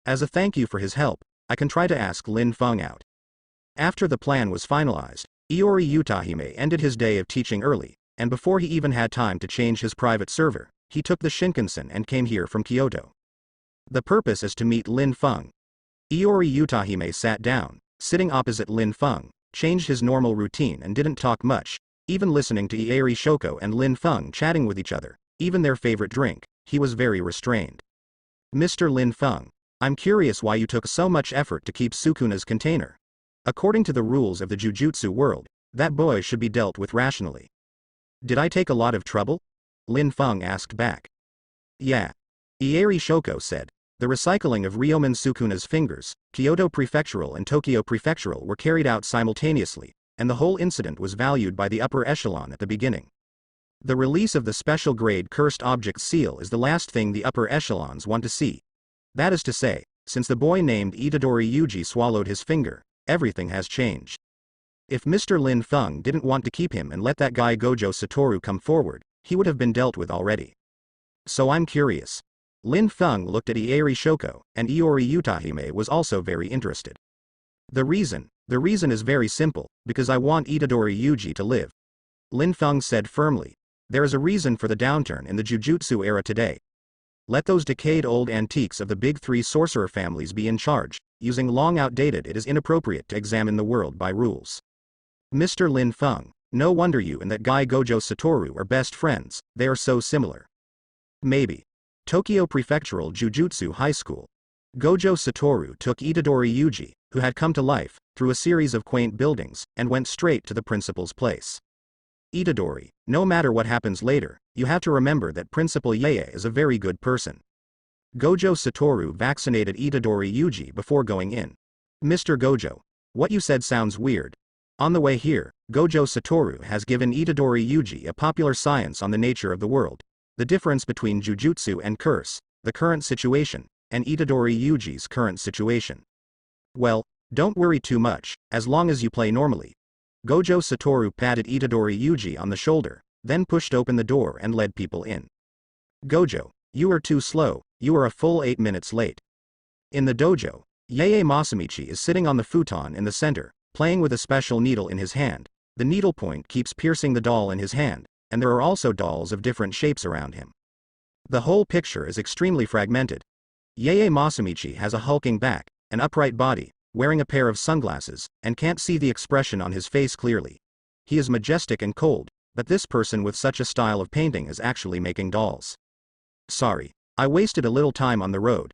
As a thank you for his help, I can try to ask Lin Fun out. After the plan was finalized, Iori Utahime ended his day of teaching early, and before he even had time to change his private server, he took the Shinkansen and came here from Kyoto. The purpose is to meet Lin Fun. Iori Utahime sat down, sitting opposite Lin Fun, changed his normal routine and didn't talk much. Even listening to Ieri Shoko and Lin Fun chatting with each other, even their favorite drink, he was very restrained. "Mr. Lin Fun, I'm curious why you took so much effort to keep Sukuna's container. According to the rules of the Jujutsu world, that boy should be dealt with rationally." "Did I take a lot of trouble?" Lin Fun asked back. "Yeah." Ieri Shoko said. The recycling of Ryomen Sukuna's fingers, Kyoto Prefectural and Tokyo Prefectural were carried out simultaneously, and the whole incident was valued by the upper echelon at the beginning. The release of the special grade cursed object seal is the last thing the upper echelons want to see. That is to say, since the boy named Itadori Yuji swallowed his finger, everything has changed. If Mr. Lin Fun didn't want to keep him and let that guy Gojo Satoru come forward, he would have been dealt with already. So I'm curious. Lin Fun looked at Ieri Shoko, and Iori Utahime was also very interested. The reason is very simple, because I want Itadori Yuji to live. Lin Fun said firmly. There is a reason for the downturn in the Jujutsu era today. Let those decayed old antiques of the big three sorcerer families be in charge. Using long outdated, it is inappropriate to examine the world by rules. Mr. Lin Fun, no wonder you and that guy Gojo Satoru are best friends, they are so similar. Maybe. Tokyo Prefectural Jujutsu High School. Gojo Satoru took Itadori Yuji, who had come to life, through a series of quaint buildings, and went straight to the principal's place. Itadori, no matter what happens later, you have to remember that Principal Yeye is a very good person. Gojo Satoru vaccinated Itadori Yuji before going in. Mr. Gojo, what you said sounds weird. On the way here, Gojo Satoru has given Itadori Yuji a popular science on the nature of the world, the difference between Jujutsu and curse, the current situation, and Itadori Yuji's current situation. Well, don't worry too much, as long as you play normally. Gojo Satoru patted Itadori Yuji on the shoulder, then pushed open the door and led people in. Gojo, you are too slow, you are a full 8 minutes late. In the dojo, Yeye Masamichi is sitting on the futon in the center, playing with a special needle in his hand. The needle point keeps piercing the doll in his hand, and there are also dolls of different shapes around him. The whole picture is extremely fragmented. Yeye Masamichi has a hulking back, an upright body, wearing a pair of sunglasses, and can't see the expression on his face clearly. He is majestic and cold, but this person with such a style of painting is actually making dolls. Sorry, I wasted a little time on the road.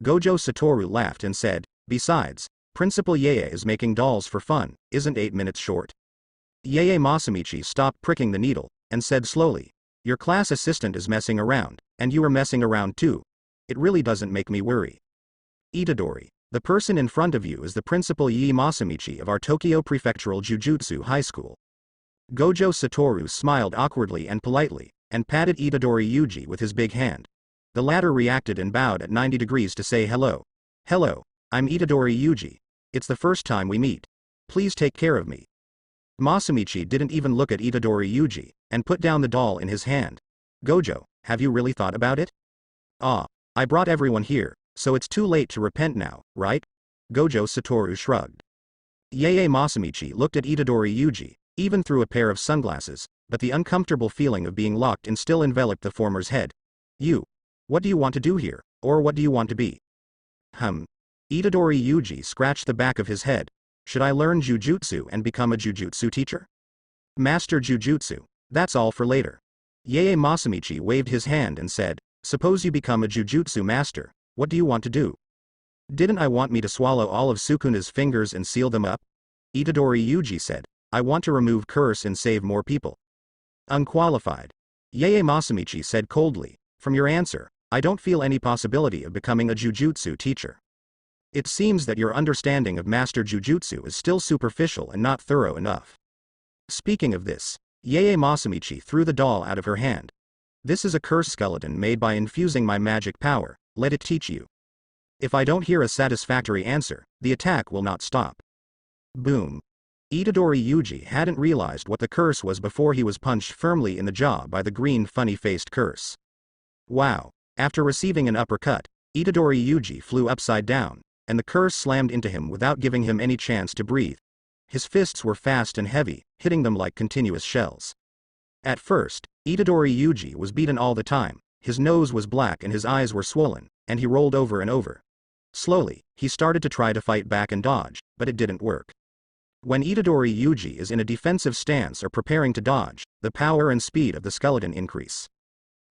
Gojo Satoru laughed and said, besides, Principal Yeye is making dolls for fun, isn't 8 minutes short? Yeye Masamichi stopped pricking the needle, and said slowly, your class assistant is messing around, and you are messing around too. It really doesn't make me worry. Itadori, the person in front of you is the Principal Yeye Masamichi of our Tokyo Prefectural Jujutsu High School. Gojo Satoru smiled awkwardly and politely, and patted Itadori Yuji with his big hand. The latter reacted and bowed at 90 degrees to say hello. Hello, I'm Itadori Yuji. It's the first time we meet. Please take care of me. Masamichi didn't even look at Itadori Yuji, and put down the doll in his hand. Gojo, have you really thought about it? Ah, I brought everyone here, so it's too late to repent now, right? Gojo Satoru shrugged. Yae Masamichi looked at Itadori Yuji, even through a pair of sunglasses, but the uncomfortable feeling of being locked in still enveloped the former's head. You. What do you want to do here, or what do you want to be? Itadori Yuji scratched the back of his head. Should I learn Jujutsu and become a Jujutsu teacher? Master Jujutsu. That's all for later. Yae Masamichi waved his hand and said, suppose you become a Jujutsu master, what do you want to do? Didn't I want me to swallow all of Sukuna's fingers and seal them up? Itadori Yuji said, I want to remove curse and save more people. Unqualified. Yae Masamichi said coldly, from your answer, I don't feel any possibility of becoming a Jujutsu teacher. It seems that your understanding of Master Jujutsu is still superficial and not thorough enough. Speaking of this, Yae Masamichi threw the doll out of her hand. This is a curse skeleton made by infusing my magic power, let it teach you. If I don't hear a satisfactory answer, the attack will not stop. Boom. Itadori Yuji hadn't realized what the curse was before he was punched firmly in the jaw by the green funny-faced curse. Wow. After receiving an uppercut, Itadori Yuji flew upside down, and the curse slammed into him without giving him any chance to breathe. His fists were fast and heavy, hitting them like continuous shells. At first, Itadori Yuji was beaten all the time, his nose was black and his eyes were swollen, and he rolled over and over. Slowly, he started to try to fight back and dodge, but it didn't work. When Itadori Yuji is in a defensive stance or preparing to dodge, the power and speed of the skeleton increase.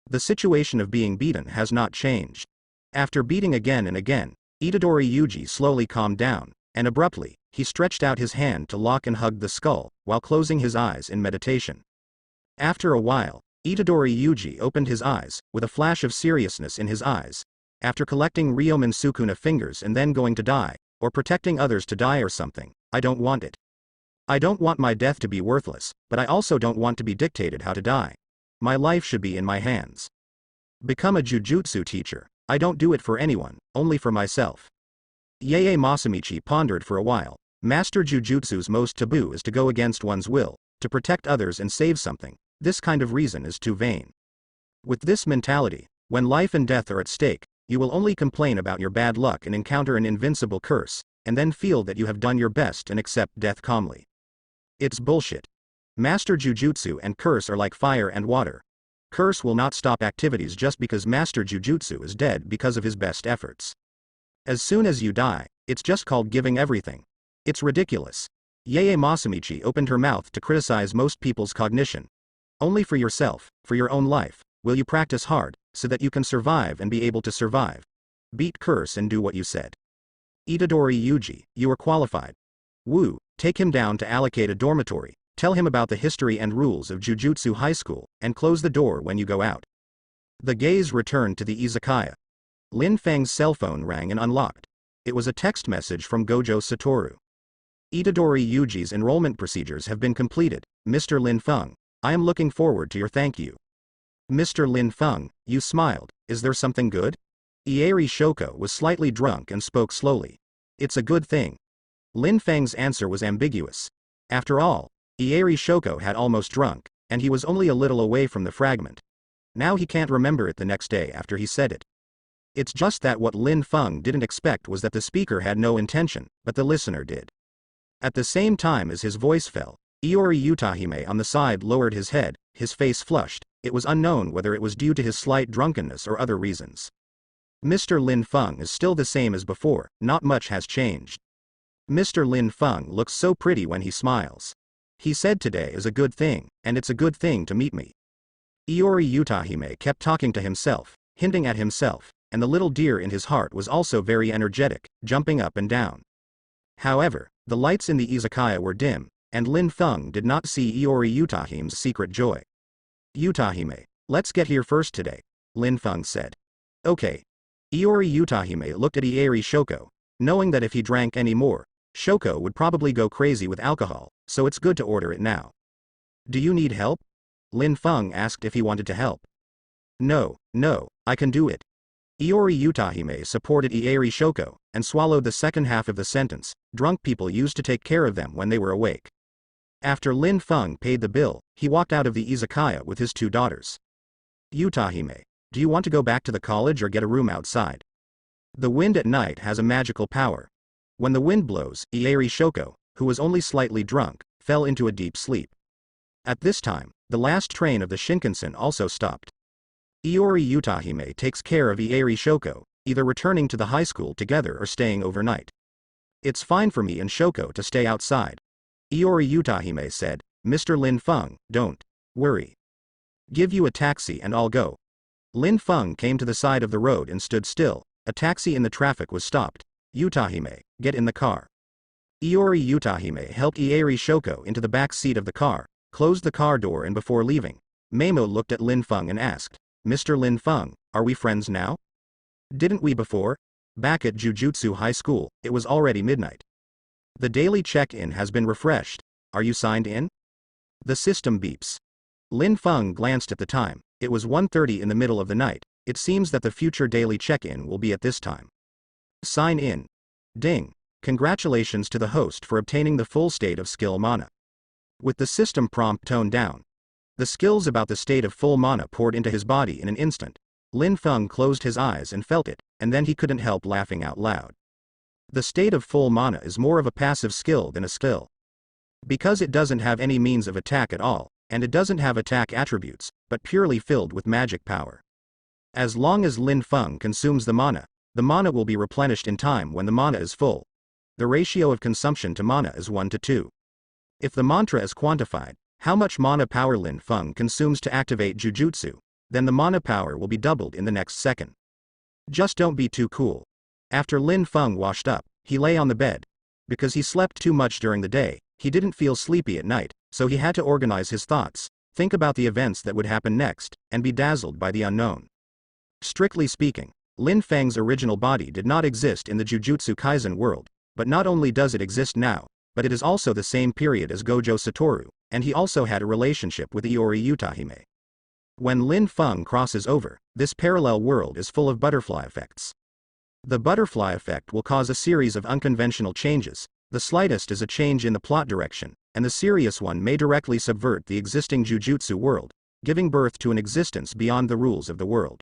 The situation of being beaten has not changed. After beating again and again, Itadori Yuji slowly calmed down, and abruptly, he stretched out his hand to lock and hug the skull, while closing his eyes in meditation. After a while, Itadori Yuji opened his eyes, with a flash of seriousness in his eyes. After collecting Ryomen Sukuna fingers and then going to die, or protecting others to die or something, I don't want it. I don't want my death to be worthless, but I also don't want to be dictated how to die. My life should be in my hands. Become a Jujutsu teacher. I don't do it for anyone, only for myself. Yae Masamichi pondered for a while. Master Jujutsu's most taboo is to go against one's will, to protect others and save something. This kind of reason is too vain. With this mentality, when life and death are at stake, you will only complain about your bad luck and encounter an invincible curse, and then feel that you have done your best and accept death calmly. It's bullshit. Master Jujutsu and curse are like fire and water. Curse will not stop activities just because Master Jujutsu is dead because of his best efforts. As soon as you die, it's just called giving everything. It's ridiculous. Yae Masamichi opened her mouth to criticize most people's cognition. Only for yourself, for your own life, will you practice hard, so that you can survive and be able to survive. Beat curse and do what you said. Itadori Yuji, you are qualified. Woo, take him down to allocate a dormitory, tell him about the history and rules of Jujutsu High School, and close the door when you go out. The gaze returned to the izakaya. Lin Fang's cell phone rang and unlocked. It was a text message from Gojo Satoru. Itadori Yuji's enrollment procedures have been completed, Mr. Lin Fung. I am looking forward to your thank you. Mr. Lin Fung, you smiled, is there something good? Ieri Shoko was slightly drunk and spoke slowly. It's a good thing. Lin Fang's answer was ambiguous. After all, Ieri Shoko had almost drunk, and he was only a little away from the fragment. Now he can't remember it the next day after he said it. It's just that what Lin Fung didn't expect was that the speaker had no intention, but the listener did. At the same time as his voice fell, Iori Utahime on the side lowered his head, his face flushed. It was unknown whether it was due to his slight drunkenness or other reasons. Mr. Lin Fung is still the same as before, not much has changed. Mr. Lin Fung looks so pretty when he smiles. He said today is a good thing, and it's a good thing to meet me. Iori Utahime kept talking to himself, hinting at himself, and the little deer in his heart was also very energetic, jumping up and down. However, the lights in the izakaya were dim, and Lin Fung did not see Iori Utahime's secret joy. Utahime, let's get here first today, Lin Fung said. Okay. Iori Utahime looked at Ieri Shoko, knowing that if he drank any more, Shoko would probably go crazy with alcohol, so it's good to order it now. Do you need help? Lin Fung asked if he wanted to help. No, I can do it. Iori Utahime supported Ieri Shoko, and swallowed the second half of the sentence. Drunk people used to take care of them when they were awake. After Lin Fung paid the bill, he walked out of the izakaya with his two daughters. Utahime, do you want to go back to the college or get a room outside? The wind at night has a magical power. When the wind blows, Ieri Shoko, who was only slightly drunk, fell into a deep sleep. At this time, the last train of the Shinkansen also stopped. Iori Utahime takes care of Ieri Shoko, either returning to the high school together or staying overnight. It's fine for me and Shoko to stay outside. Iori Utahime said, Mr. Lin Fun, don't worry. Give you a taxi and I'll go. Lin Fun came to the side of the road and stood still. A taxi in the traffic was stopped. Utahime, get in the car. Iori Utahime helped Ieri Shoko into the back seat of the car, closed the car door, and before leaving, Meimo looked at Lin Fun and asked, Mr. Lin Fun, are we friends now? Didn't we before? Back at Jujutsu High School, it was already midnight. The daily check-in has been refreshed. Are you signed in? The system beeps. Lin Fun glanced at the time. It was 1:30 in the middle of the night. It seems that the future daily check-in will be at this time. Sign in. Ding. Congratulations to the host for obtaining the full state of skill mana. With the system prompt toned down, the skills about the state of full mana poured into his body in an instant. Lin Fun closed his eyes and felt it, and then he couldn't help laughing out loud. The state of full mana is more of a passive skill than a skill. Because it doesn't have any means of attack at all, and it doesn't have attack attributes, but purely filled with magic power. As long as Lin Fun consumes the mana will be replenished in time when the mana is full. The ratio of consumption to mana is 1 to 2. If the mantra is quantified, how much mana power Lin Fun consumes to activate Jujutsu, then the mana power will be doubled in the next second. Just don't be too cool. After Lin Fun washed up, he lay on the bed. Because he slept too much during the day, he didn't feel sleepy at night, so he had to organize his thoughts, think about the events that would happen next, and be dazzled by the unknown. Strictly speaking, Lin Fang's original body did not exist in the Jujutsu Kaisen world, but not only does it exist now, but it is also the same period as Gojo Satoru, and he also had a relationship with Iori Utahime. When Lin Fun crosses over, this parallel world is full of butterfly effects. The butterfly effect will cause a series of unconventional changes. The slightest is a change in the plot direction, and the serious one may directly subvert the existing Jujutsu world, giving birth to an existence beyond the rules of the world.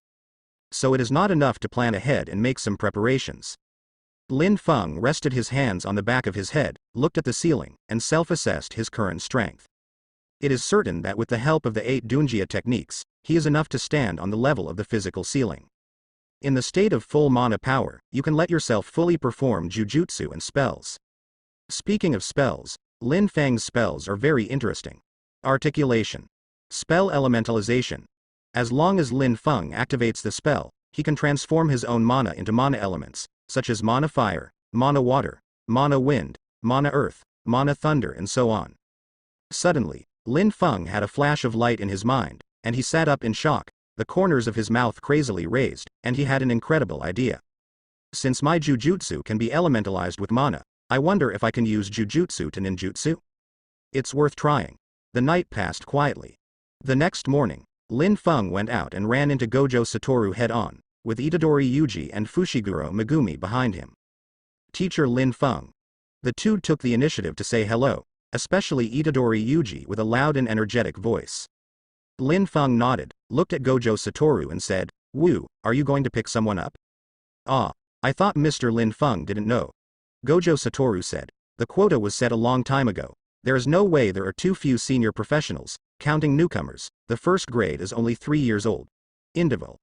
So it is not enough to plan ahead and make some preparations. Lin Fun rested his hands on the back of his head, looked at the ceiling, and self-assessed his current strength. It is certain that with the help of the 8 Dunjia techniques, he is enough to stand on the level of the physical ceiling. In the state of full mana power, you can let yourself fully perform Jujutsu and spells. Speaking of spells, Lin Fang's spells are very interesting. Articulation. Spell elementalization. As long as Lin Fun activates the spell, he can transform his own mana into mana elements, such as mana fire, mana water, mana wind, mana earth, mana thunder, and so on. Suddenly, Lin Fun had a flash of light in his mind, and he sat up in shock, the corners of his mouth crazily raised, and he had an incredible idea. Since my Jujutsu can be elementalized with mana, I wonder if I can use Jujutsu to ninjutsu? It's worth trying. The night passed quietly. The next morning, Lin Fun went out and ran into Gojo Satoru head-on, with Itadori Yuji and Fushiguro Megumi behind him. Teacher Lin Fun. The two took the initiative to say hello, especially Itadori Yuji with a loud and energetic voice. Lin Fun nodded, looked at Gojo Satoru and said, "Woo, are you going to pick someone up?" "Ah, I thought Mr. Lin Fun didn't know." Gojo Satoru said, "The quota was set a long time ago. There is no way there are too few senior professionals, counting newcomers. The first grade is only 3 years old. Individual.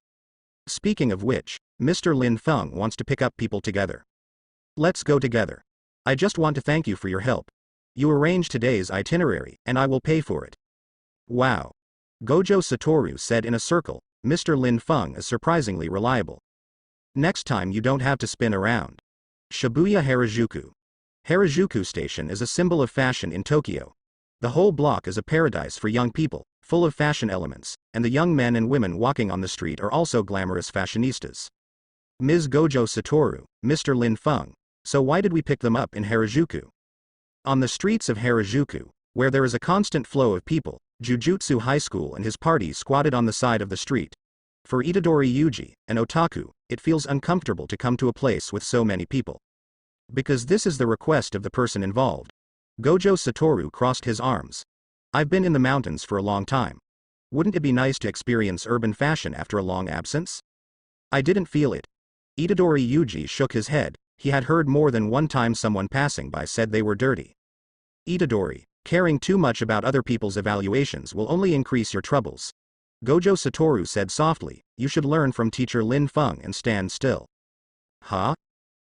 Speaking of which, Mr. Lin Fun wants to pick up people together. Let's go together. I just want to thank you for your help. You arrange today's itinerary, and I will pay for it." "Wow." Gojo Satoru said in a circle, "Mr. Lin Fun is surprisingly reliable. Next time you don't have to spin around." Shibuya Harajuku. Harajuku Station is a symbol of fashion in Tokyo. The whole block is a paradise for young people, full of fashion elements, and the young men and women walking on the street are also glamorous fashionistas. Ms. Gojo Satoru, Mr. Lin Fun, so why did we pick them up in Harajuku? On the streets of Harajuku, where there is a constant flow of people, Jujutsu High School and his party squatted on the side of the street. For Itadori Yuji, an otaku, it feels uncomfortable to come to a place with so many people. Because this is the request of the person involved. Gojo Satoru crossed his arms. "I've been in the mountains for a long time. Wouldn't it be nice to experience urban fashion after a long absence?" "I didn't feel it." Itadori Yuji shook his head. He had heard more than one time someone passing by said they were dirty. Itadori, caring too much about other people's evaluations will only increase your troubles. Gojo Satoru said softly, you should learn from teacher Lin Fun and stand still. Huh?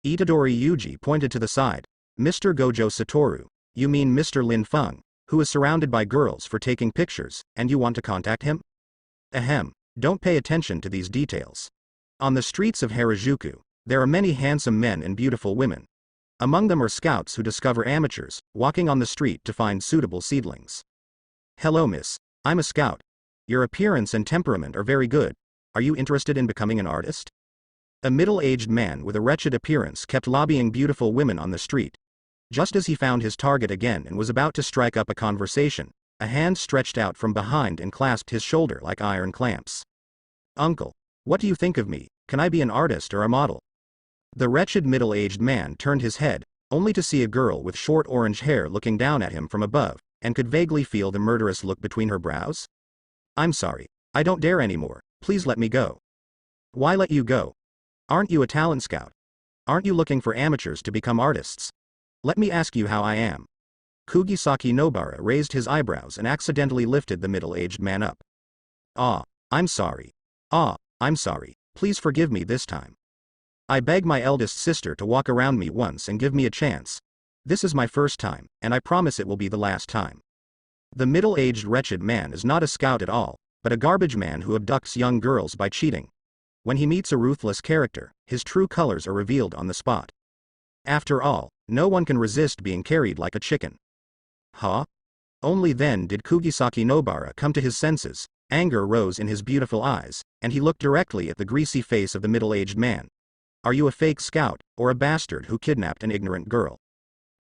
Itadori Yuji pointed to the side. Mr. Gojo Satoru, you mean Mr. Lin Fun, who is surrounded by girls for taking pictures, and you want to contact him? Ahem, don't pay attention to these details. On the streets of Harajuku, there are many handsome men and beautiful women. Among them are scouts who discover amateurs, walking on the street to find suitable seedlings. Hello miss, I'm a scout. Your appearance and temperament are very good. Are you interested in becoming an artist? A middle-aged man with a wretched appearance kept lobbying beautiful women on the street. Just as he found his target again and was about to strike up a conversation, a hand stretched out from behind and clasped his shoulder like iron clamps. Uncle, what do you think of me? Can I be an artist or a model? The wretched middle-aged man turned his head, only to see a girl with short orange hair looking down at him from above, and could vaguely feel the murderous look between her brows. I'm sorry, I don't dare anymore, please let me go. Why let you go? Aren't you a talent scout? Aren't you looking for amateurs to become artists? Let me ask you how I am. Kugisaki Nobara raised his eyebrows and accidentally lifted the middle-aged man up. I'm sorry. I'm sorry, please forgive me this time. I beg my eldest sister to walk around me once and give me a chance. This is my first time, and I promise it will be the last time. The middle-aged wretched man is not a scout at all, but a garbage man who abducts young girls by cheating. When he meets a ruthless character, his true colors are revealed on the spot. After all, no one can resist being carried like a chicken. Huh? Only then did Kugisaki Nobara come to his senses, anger rose in his beautiful eyes, and he looked directly at the greasy face of the middle-aged man. Are you a fake scout, or a bastard who kidnapped an ignorant girl?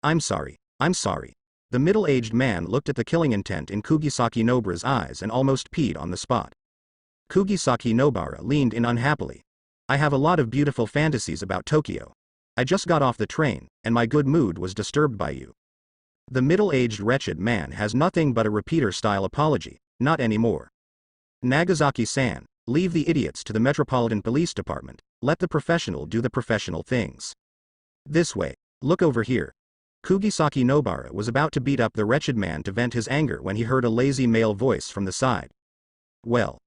I'm sorry. The middle-aged man looked at the killing intent in Kugisaki Nobara's eyes and almost peed on the spot. Kugisaki Nobara leaned in unhappily. I have a lot of beautiful fantasies about Tokyo. I just got off the train, and my good mood was disturbed by you. The middle-aged wretched man has nothing but a repeater-style apology, not anymore. Nagasaki-san, leave the idiots to the Metropolitan Police Department, let the professional do the professional things. This way, look over here. Kugisaki Nobara was about to beat up the wretched man to vent his anger when he heard a lazy male voice from the side. Well.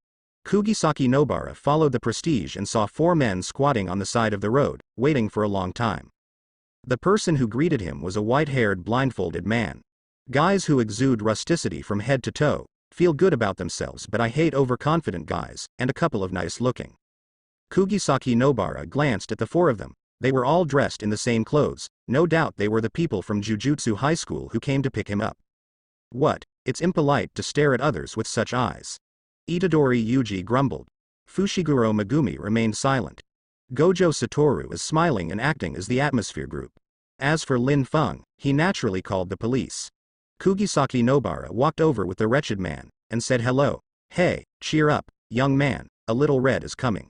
Kugisaki Nobara followed the prestige and saw 4 men squatting on the side of the road, waiting for a long time. The person who greeted him was a white-haired blindfolded man. Guys who exude rusticity from head to toe, feel good about themselves but I hate overconfident guys, and a couple of nice-looking. Kugisaki Nobara glanced at the 4 of them. They were all dressed in the same clothes, no doubt they were the people from Jujutsu High School who came to pick him up. What, it's impolite to stare at others with such eyes. Itadori Yuji grumbled. Fushiguro Megumi remained silent. Gojo Satoru is smiling and acting as the atmosphere group. As for Lin Fun, he naturally called the police. Kugisaki Nobara walked over with the wretched man, and said hello. Hey, cheer up, young man, a little red is coming.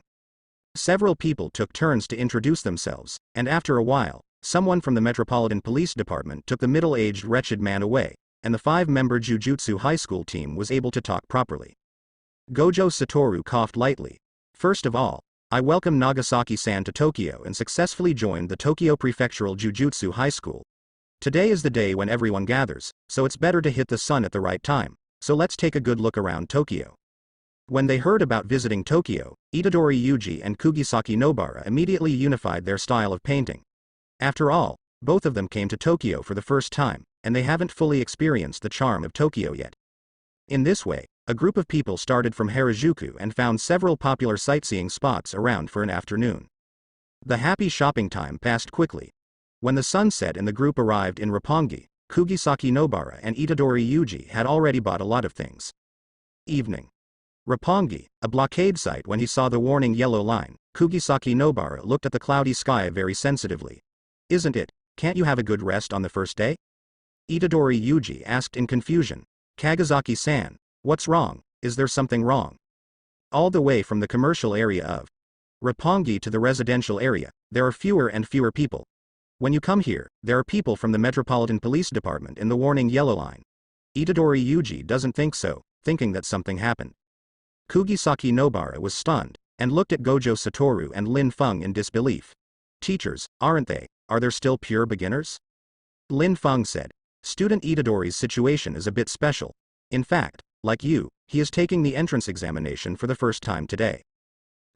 Several people took turns to introduce themselves, and after a while, someone from the Metropolitan Police Department took the middle-aged wretched man away, and the 5-member Jujutsu High School team was able to talk properly. Gojo Satoru coughed lightly. First of all, I welcome Nagasaki-san to Tokyo and successfully joined the Tokyo Prefectural Jujutsu High School. Today is the day when everyone gathers, so it's better to hit the sun at the right time, so let's take a good look around Tokyo. When they heard about visiting Tokyo, Itadori Yuji and Kugisaki Nobara immediately unified their style of painting. After all, both of them came to Tokyo for the first time, and they haven't fully experienced the charm of Tokyo yet. In this way, a group of people started from Harajuku and found several popular sightseeing spots around for an afternoon. The happy shopping time passed quickly. When the sun set and the group arrived in Roppongi, Kugisaki Nobara and Itadori Yuji had already bought a lot of things. Evening. Roppongi, a blockade site. When he saw the warning yellow line, Kugisaki Nobara looked at the cloudy sky very sensitively. Isn't it? Can't you have a good rest on the first day? Itadori Yuji asked in confusion. Kagazaki-san, what's wrong? Is there something wrong? All the way from the commercial area of Roppongi to the residential area, there are fewer and fewer people. When you come here, there are people from the Metropolitan Police Department in the warning yellow line. Itadori Yuji doesn't think so, thinking that something happened. Kugisaki Nobara was stunned, and looked at Gojo Satoru and Lin Fun in disbelief. Teachers, aren't they? Are there still pure beginners? Lin Fun said. Student Itadori's situation is a bit special. In fact, like you, he is taking the entrance examination for the first time today.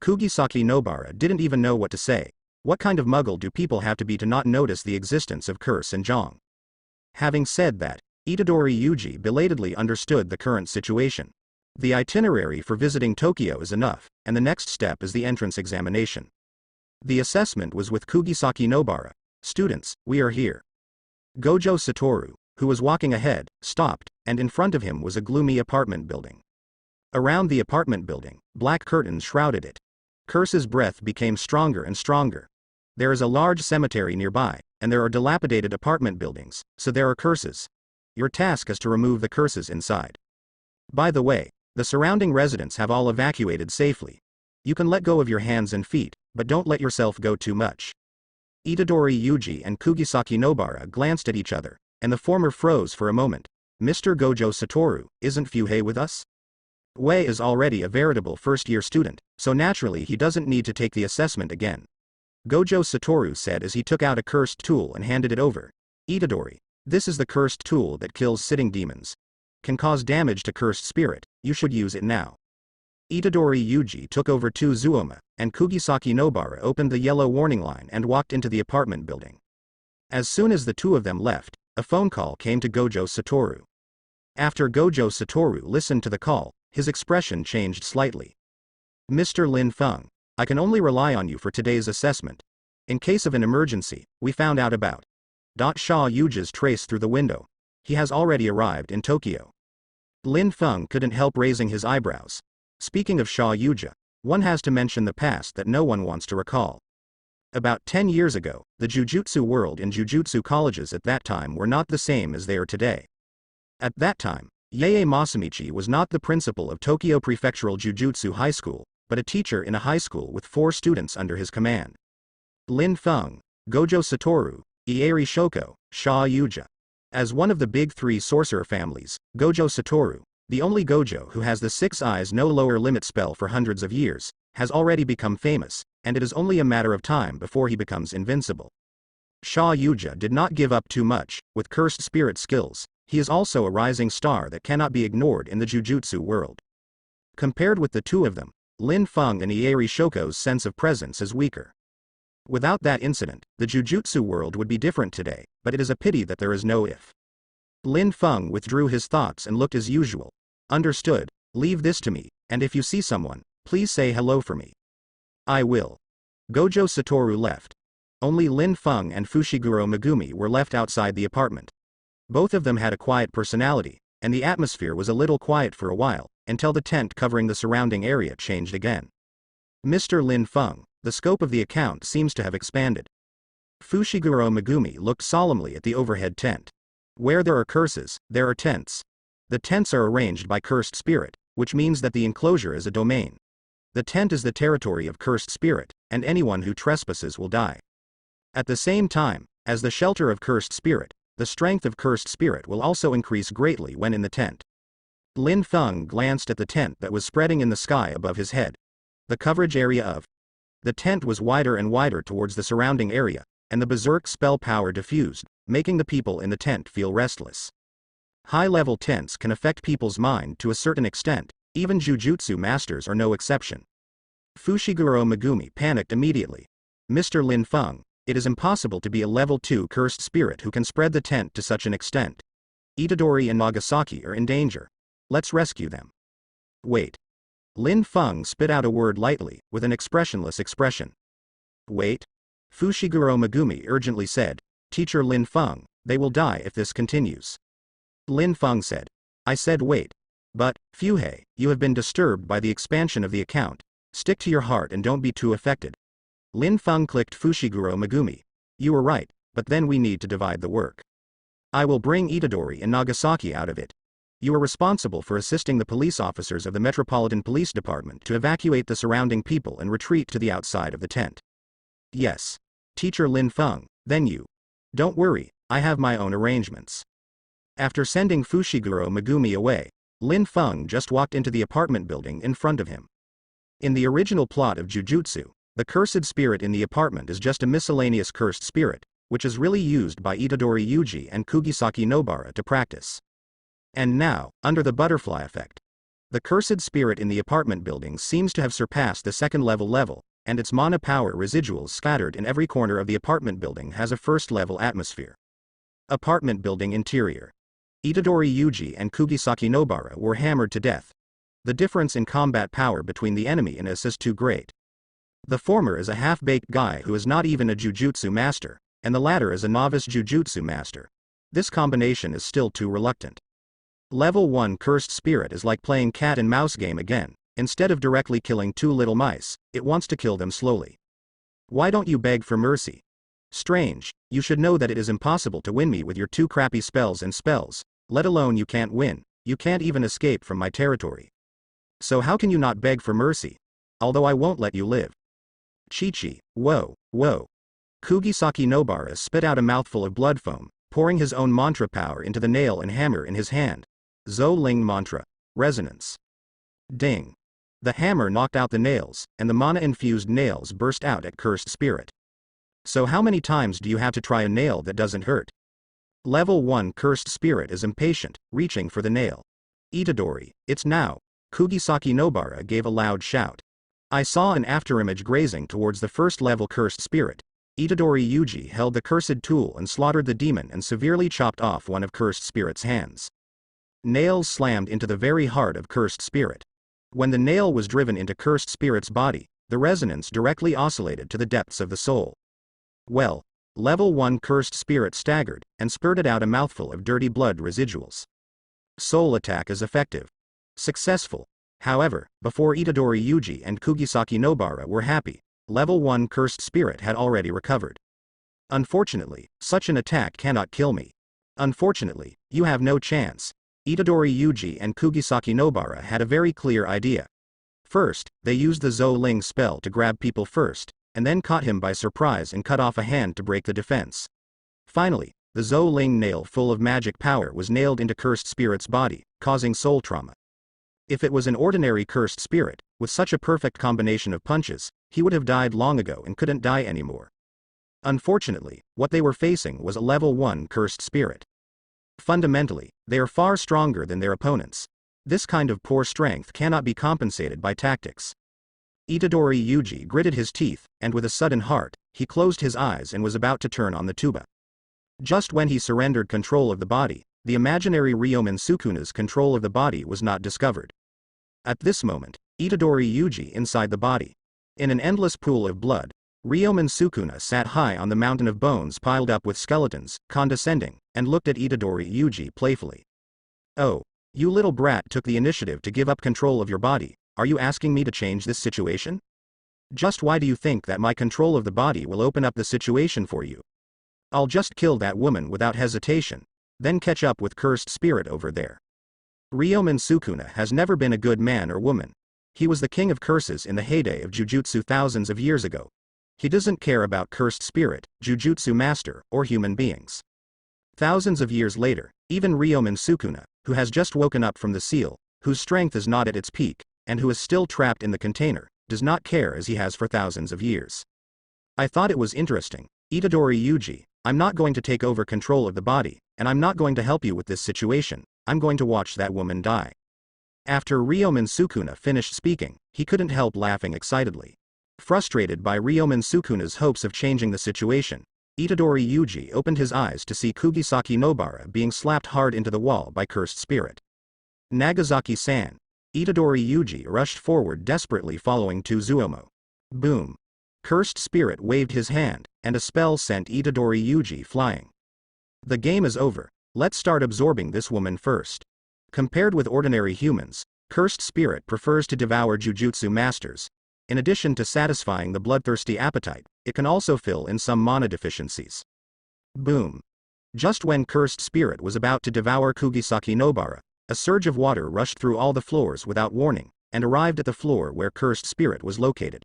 Kugisaki Nobara didn't even know what to say. What kind of muggle do people have to be to not notice the existence of curse and Zhong? Having said that, Itadori Yuji belatedly understood the current situation. The itinerary for visiting Tokyo is enough, and the next step is the entrance examination. The assessment was with Kugisaki Nobara. Students, we are here. Gojo Satoru, who was walking ahead, stopped, and in front of him was a gloomy apartment building. Around the apartment building, black curtains shrouded it. Curse's breath became stronger and stronger. There is a large cemetery nearby, and there are dilapidated apartment buildings, so there are curses. Your task is to remove the curses inside. By the way, the surrounding residents have all evacuated safely. You can let go of your hands and feet, but don't let yourself go too much. Itadori Yuji and Kugisaki Nobara glanced at each other, and the former froze for a moment. Mr. Gojo Satoru, isn't Fuhei with us? Wei is already a veritable first-year student, so naturally he doesn't need to take the assessment again. Gojo Satoru said as he took out a cursed tool and handed it over. Itadori, this is the cursed tool that kills sitting demons. Can cause damage to cursed spirit, you should use it now. Itadori Yuji took over two Zuoma, and Kugisaki Nobara opened the yellow warning line and walked into the apartment building. As soon as the two of them left, a phone call came to Gojo Satoru. After Gojo Satoru listened to the call, his expression changed slightly. Mr. Lin Fun, I can only rely on you for today's assessment. In case of an emergency, we found out about Shaw Yuja's trace through the window. He has already arrived in Tokyo. Lin Fun couldn't help raising his eyebrows. Speaking of Shaw Yuja, one has to mention the past that no one wants to recall. About 10 years ago, the Jujutsu world and Jujutsu colleges at that time were not the same as they are today. At that time, Yae Masamichi was not the principal of Tokyo Prefectural Jujutsu High School, but a teacher in a high school with 4 students under his command. Lin Fun, Gojo Satoru, Ieri Shoko, Shaw Yuja. As one of the big 3 sorcerer families, Gojo Satoru, the only Gojo who has the 6 eyes no lower limit spell for hundreds of years, has already become famous, and it is only a matter of time before he becomes invincible. Shaw Yuja did not give up too much. With cursed spirit skills, he is also a rising star that cannot be ignored in the Jujutsu world. Compared with the two of them, Lin Fun and Ieri Shoko's sense of presence is weaker. Without that incident, the Jujutsu world would be different today, but it is a pity that there is no if. Lin Fun withdrew his thoughts and looked as usual. Understood, leave this to me, and if you see someone, please say hello for me. I will. Gojo Satoru left. Only Lin Fun and Fushiguro Megumi were left outside the apartment. Both of them had a quiet personality, and the atmosphere was a little quiet for a while, until the tent covering the surrounding area changed again. Mr. Lin Fun, the scope of the account seems to have expanded. Fushiguro Megumi looked solemnly at the overhead tent. Where there are curses, there are tents. The tents are arranged by cursed spirit, which means that the enclosure is a domain. The tent is the territory of cursed spirit, and anyone who trespasses will die. At the same time, as the shelter of cursed spirit, the strength of cursed spirit will also increase greatly when in the tent. Lin Fun glanced at the tent that was spreading in the sky above his head. The coverage area of the tent was wider and wider towards the surrounding area, and the berserk spell power diffused, making the people in the tent feel restless. High-level tents can affect people's mind to a certain extent, even Jujutsu masters are no exception. Fushiguro Megumi panicked immediately. Mr. Lin Fun, it is impossible to be a level 2 cursed spirit who can spread the tent to such an extent. Itadori and Nagasaki are in danger. Let's rescue them. Wait. Lin Fun spit out a word lightly, with an expressionless expression. Wait. Fushiguro Megumi urgently said, Teacher Lin Fun, they will die if this continues. Lin Fun said. I said wait. But, Fuhei, you have been disturbed by the expansion of the account. Stick to your heart and don't be too affected. Lin Fun clicked Fushiguro Megumi. You were right, but then we need to divide the work. I will bring Itadori and Nagasaki out of it. You are responsible for assisting the police officers of the Metropolitan Police Department to evacuate the surrounding people and retreat to the outside of the tent. Yes. Teacher Lin Fun, then you. Don't worry, I have my own arrangements. After sending Fushiguro Megumi away, Lin Fun just walked into the apartment building in front of him. In the original plot of Jujutsu, the cursed spirit in the apartment is just a miscellaneous cursed spirit, which is really used by Itadori Yuji and Kugisaki Nobara to practice. And now, under the butterfly effect, the cursed spirit in the apartment building seems to have surpassed the second level, and its mana power residuals scattered in every corner of the apartment building has a first-level atmosphere. Apartment building interior. Itadori Yuji and Kugisaki Nobara were hammered to death. The difference in combat power between the enemy and us is too great. The former is a half-baked guy who is not even a Jujutsu master, and the latter is a novice Jujutsu master. This combination is still too reluctant. Level 1 Cursed Spirit is like playing cat and mouse game again. Instead of directly killing two little mice, it wants to kill them slowly. Why don't you beg for mercy? Strange, you should know that it is impossible to win me with your two crappy spells, let alone you can't win, you can't even escape from my territory. So how can you not beg for mercy? Although I won't let you live. Chi-chi, whoa. Kugisaki Nobara spit out a mouthful of blood foam, pouring his own mantra power into the nail and hammer in his hand. Zhou Ling Mantra. Resonance. Ding. The hammer knocked out the nails, and the mana-infused nails burst out at Cursed Spirit. So how many times do you have to try a nail that doesn't hurt? Level 1 Cursed Spirit is impatient, reaching for the nail. Itadori, it's now. Kugisaki Nobara gave a loud shout. I saw an afterimage grazing towards the first-level Cursed Spirit. Itadori Yuji held the cursed tool and slaughtered the demon and severely chopped off one of Cursed Spirit's hands. Nails slammed into the very heart of Cursed Spirit. When the nail was driven into Cursed Spirit's body, the resonance directly oscillated to the depths of the soul. Well, Level 1 Cursed Spirit staggered, and spurted out a mouthful of dirty blood residuals. Soul attack is effective. Successful. However, before Itadori Yuji and Kugisaki Nobara were happy, Level 1 Cursed Spirit had already recovered. Unfortunately, such an attack cannot kill me. Unfortunately, you have no chance. Itadori Yuji and Kugisaki Nobara had a very clear idea. First, they used the Zhou Ling spell to grab people first, and then caught him by surprise and cut off a hand to break the defense. Finally, the Zhou Ling nail full of magic power was nailed into Cursed Spirit's body, causing soul trauma. If it was an ordinary Cursed Spirit, with such a perfect combination of punches, he would have died long ago and couldn't die anymore. Unfortunately, what they were facing was a Level 1 Cursed Spirit. Fundamentally, they are far stronger than their opponents. This kind of poor strength cannot be compensated by tactics. Itadori Yuji gritted his teeth, and with a sudden heart, he closed his eyes and was about to turn on the tuba. Just when he surrendered control of the body, the imaginary Ryomen Sukuna's control of the body was not discovered. At this moment, Itadori Yuji inside the body. In an endless pool of blood, Ryomen Sukuna sat high on the mountain of bones piled up with skeletons, condescending, and looked at Itadori Yuji playfully. Oh, you little brat took the initiative to give up control of your body, are you asking me to change this situation? Just why do you think that my control of the body will open up the situation for you? I'll just kill that woman without hesitation, then catch up with Cursed Spirit over there. Ryomen Sukuna has never been a good man or woman. He was the king of curses in the heyday of Jujutsu thousands of years ago. He doesn't care about Cursed Spirit, Jujutsu Master, or human beings. Thousands of years later, even Ryomen Sukuna, who has just woken up from the seal, whose strength is not at its peak, and who is still trapped in the container, does not care as he has for thousands of years. I thought it was interesting. Itadori Yuji, I'm not going to take over control of the body, and I'm not going to help you with this situation, I'm going to watch that woman die. After Ryomen Sukuna finished speaking, he couldn't help laughing excitedly. Frustrated by Ryomen Sukuna's hopes of changing the situation, Itadori Yuji opened his eyes to see Kugisaki Nobara being slapped hard into the wall by Cursed Spirit. Nagasaki-san. Itadori Yuji rushed forward desperately following to Zuomo. Boom. Cursed Spirit waved his hand, and a spell sent Itadori Yuji flying. The game is over, let's start absorbing this woman first. Compared with ordinary humans, Cursed Spirit prefers to devour Jujutsu masters. In addition to satisfying the bloodthirsty appetite, it can also fill in some mana deficiencies. Boom. Just when Cursed Spirit was about to devour Kugisaki Nobara, a surge of water rushed through all the floors without warning, and arrived at the floor where Cursed Spirit was located.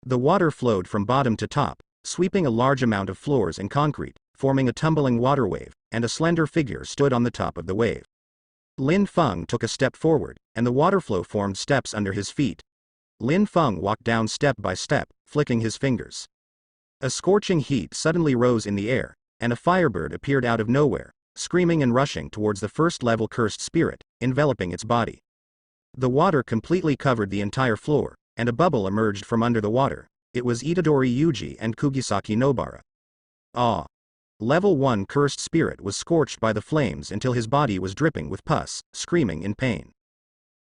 The water flowed from bottom to top, sweeping a large amount of floors and concrete, forming a tumbling water wave, and a slender figure stood on the top of the wave. Lin Fun took a step forward, and the water flow formed steps under his feet. Lin Fun walked down step by step, flicking his fingers. A scorching heat suddenly rose in the air, and a firebird appeared out of nowhere, screaming and rushing towards the first-level cursed spirit, enveloping its body. The water completely covered the entire floor, and a bubble emerged from under the water. It was Itadori Yuji and Kugisaki Nobara. Ah! Level 1 cursed spirit was scorched by the flames until his body was dripping with pus, screaming in pain.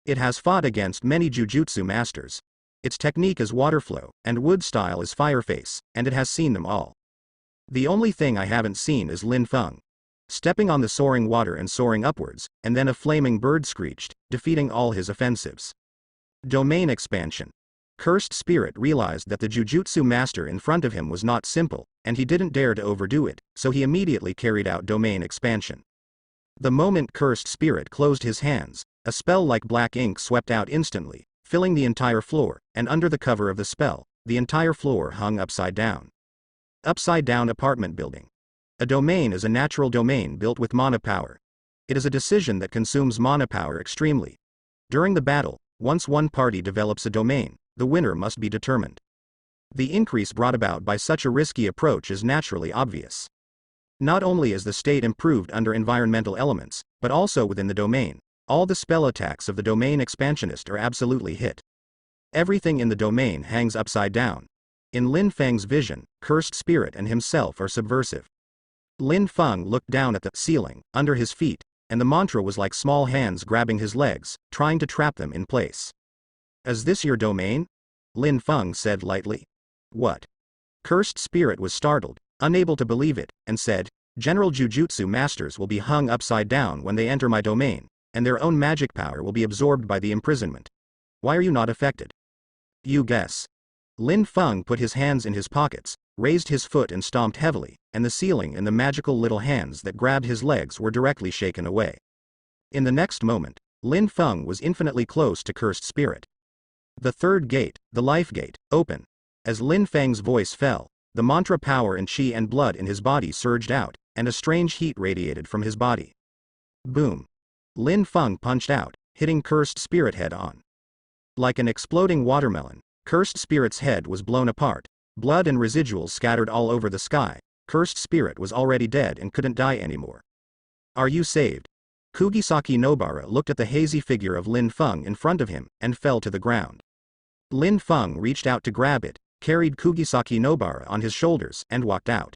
It has fought against many Jujutsu masters. Its technique is water flow, and wood style is fireface, and it has seen them all. The only thing I haven't seen is Lin Fun. Stepping on the soaring water and soaring upwards, and then a flaming bird screeched, defeating all his offensives. Domain expansion. Cursed spirit realized that the Jujutsu master in front of him was not simple, and he didn't dare to overdo it, so he immediately carried out domain expansion. The moment cursed spirit closed his hands, a spell like black ink swept out instantly, filling the entire floor, and under the cover of the spell, the entire floor hung upside down. Upside down apartment building. A domain is a natural domain built with mana power. It is a decision that consumes mana power extremely. During the battle, once one party develops a domain, the winner must be determined. The increase brought about by such a risky approach is naturally obvious. Not only is the state improved under environmental elements, but also within the domain, all the spell attacks of the domain expansionist are absolutely hit. Everything in the domain hangs upside down. In Lin Fang's vision, cursed spirit and himself are subversive. Lin Fun looked down at the ceiling, under his feet, and the mantra was like small hands grabbing his legs, trying to trap them in place. Is this your domain? Lin Fun said lightly. What? Cursed spirit was startled, unable to believe it, and said, General Jujutsu masters will be hung upside down when they enter my domain, and their own magic power will be absorbed by the imprisonment. Why are you not affected? You guess. Lin Fun put his hands in his pockets, raised his foot and stomped heavily, and the ceiling and the magical little hands that grabbed his legs were directly shaken away. In the next moment, Lin Fun was infinitely close to cursed spirit. The third gate, the life gate, open. As Lin Fang's voice fell, the mantra power and chi and blood in his body surged out, and a strange heat radiated from his body. Boom. Lin Fun punched out, hitting cursed spirit head on. Like an exploding watermelon, cursed spirit's head was blown apart, blood and residuals scattered all over the sky. Cursed spirit was already dead and couldn't die anymore. Are you saved? Kugisaki Nobara looked at the hazy figure of Lin Fun in front of him, and fell to the ground. Lin Fun reached out to grab it, carried Kugisaki Nobara on his shoulders, and walked out.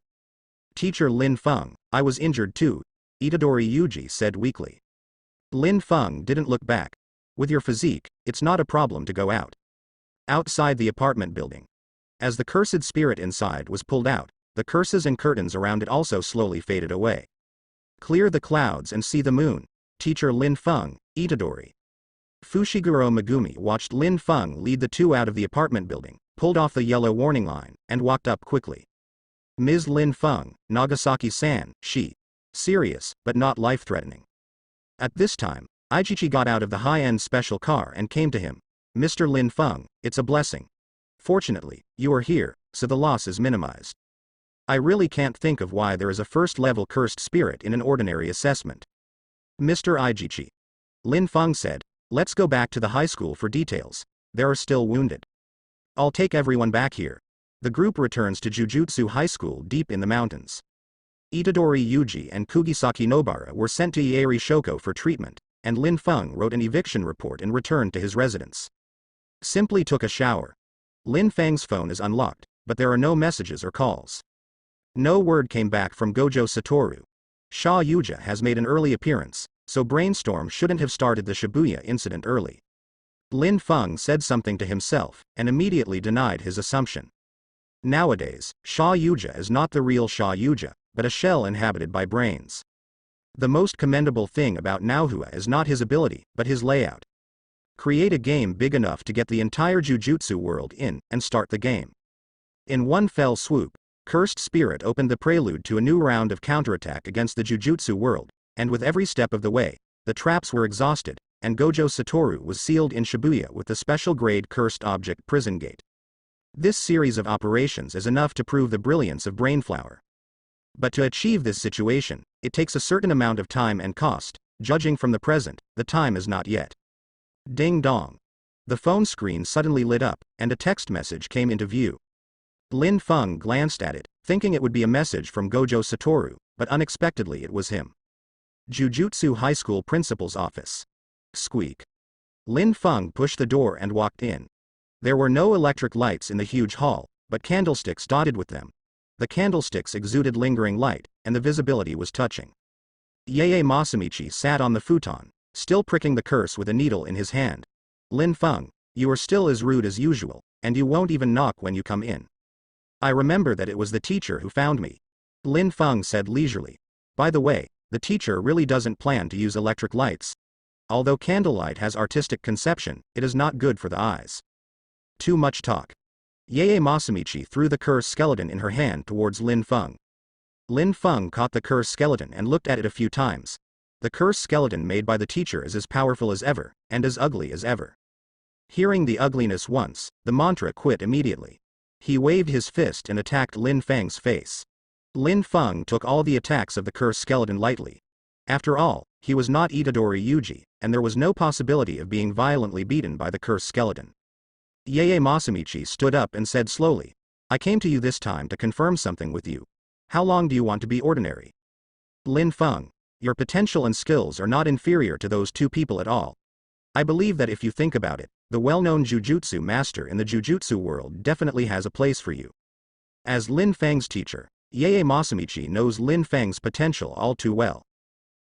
Teacher Lin Fun, I was injured too, Itadori Yuji said weakly. Lin Fun didn't look back. With your physique, it's not a problem to go out. Outside the apartment building. As the cursed spirit inside was pulled out, the curses and curtains around it also slowly faded away. Clear the clouds and see the moon, Teacher Lin Fun, Itadori. Fushiguro Megumi watched Lin Fun lead the two out of the apartment building, pulled off the yellow warning line, and walked up quickly. Ms. Lin Fun, Nagasaki-san, she. Serious, but not life-threatening. At this time, Aijichi got out of the high-end special car and came to him. Mr. Lin Fun, it's a blessing. Fortunately, you are here, so the loss is minimized. I really can't think of why there is a first-level cursed spirit in an ordinary assessment. Mr. Aijichi. Lin Fun said, let's go back to the high school for details. There are still wounded. I'll take everyone back here. The group returns to Jujutsu High School deep in the mountains. Itadori Yuji and Kugisaki Nobara were sent to Ieri Shoko for treatment, and Lin Fun wrote an eviction report and returned to his residence. Simply took a shower. Lin Fang's phone is unlocked, but there are no messages or calls. No word came back from Gojo Satoru. Sha Yuja has made an early appearance, so Brainstorm shouldn't have started the Shibuya incident early. Lin Fun said something to himself, and immediately denied his assumption. Nowadays, Sha Yuja is not the real Sha Yuja, but a shell inhabited by brains. The most commendable thing about Naohua is not his ability, but his layout. Create a game big enough to get the entire Jujutsu world in, and start the game. In one fell swoop, Cursed Spirit opened the prelude to a new round of counterattack against the Jujutsu world, and with every step of the way, the traps were exhausted, and Gojo Satoru was sealed in Shibuya with the special grade Cursed Object Prison Gate. This series of operations is enough to prove the brilliance of Brainflower. But to achieve this situation, it takes a certain amount of time and cost. Judging from the present, the time is not yet. Ding dong. The phone screen suddenly lit up, and a text message came into view. Lin Fun glanced at it, thinking it would be a message from Gojo Satoru, but unexpectedly it was him. Jujutsu High School Principal's Office. Squeak. Lin Fun pushed the door and walked in. There were no electric lights in the huge hall, but candlesticks dotted with them. The candlesticks exuded lingering light, and the visibility was touching. Yae Masamichi sat on the futon, still pricking the curse with a needle in his hand. Lin Fun, you are still as rude as usual, and you won't even knock when you come in. I remember that it was the teacher who found me. Lin Fun said leisurely. By the way, the teacher really doesn't plan to use electric lights. Although candlelight has artistic conception, it is not good for the eyes. Too much talk. Yae Masamichi threw the curse skeleton in her hand towards Lin Fun. Lin Fun caught the curse skeleton and looked at it a few times. The curse skeleton made by the teacher is as powerful as ever, and as ugly as ever. Hearing the ugliness once, the mantra quit immediately. He waved his fist and attacked Lin Fang's face. Lin Fun took all the attacks of the curse skeleton lightly. After all, he was not Itadori Yuji, and there was no possibility of being violently beaten by the curse skeleton. Yae Masamichi stood up and said slowly, I came to you this time to confirm something with you. How long do you want to be ordinary? Lin Fun, your potential and skills are not inferior to those two people at all. I believe that if you think about it, the well-known Jujutsu master in the Jujutsu world definitely has a place for you. As Lin Fang's teacher, Yae Masamichi knows Lin Fang's potential all too well.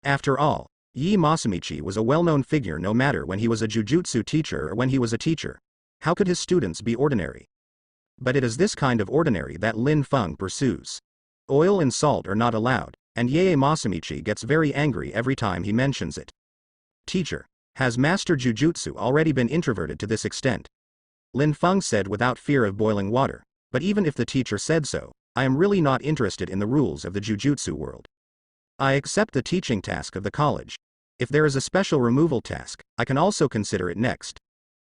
After all, Yae Masamichi was a well-known figure no matter when he was a Jujutsu teacher or when he was a teacher. How could his students be ordinary? But it is this kind of ordinary that Lin Fun pursues. Oil and salt are not allowed, and Yae Masamichi gets very angry every time he mentions it. Teacher, has Master Jujutsu already been introverted to this extent? Lin Fun said without fear of boiling water, but even if the teacher said so, I am really not interested in the rules of the Jujutsu world. I accept the teaching task of the college. If there is a special removal task, I can also consider it next.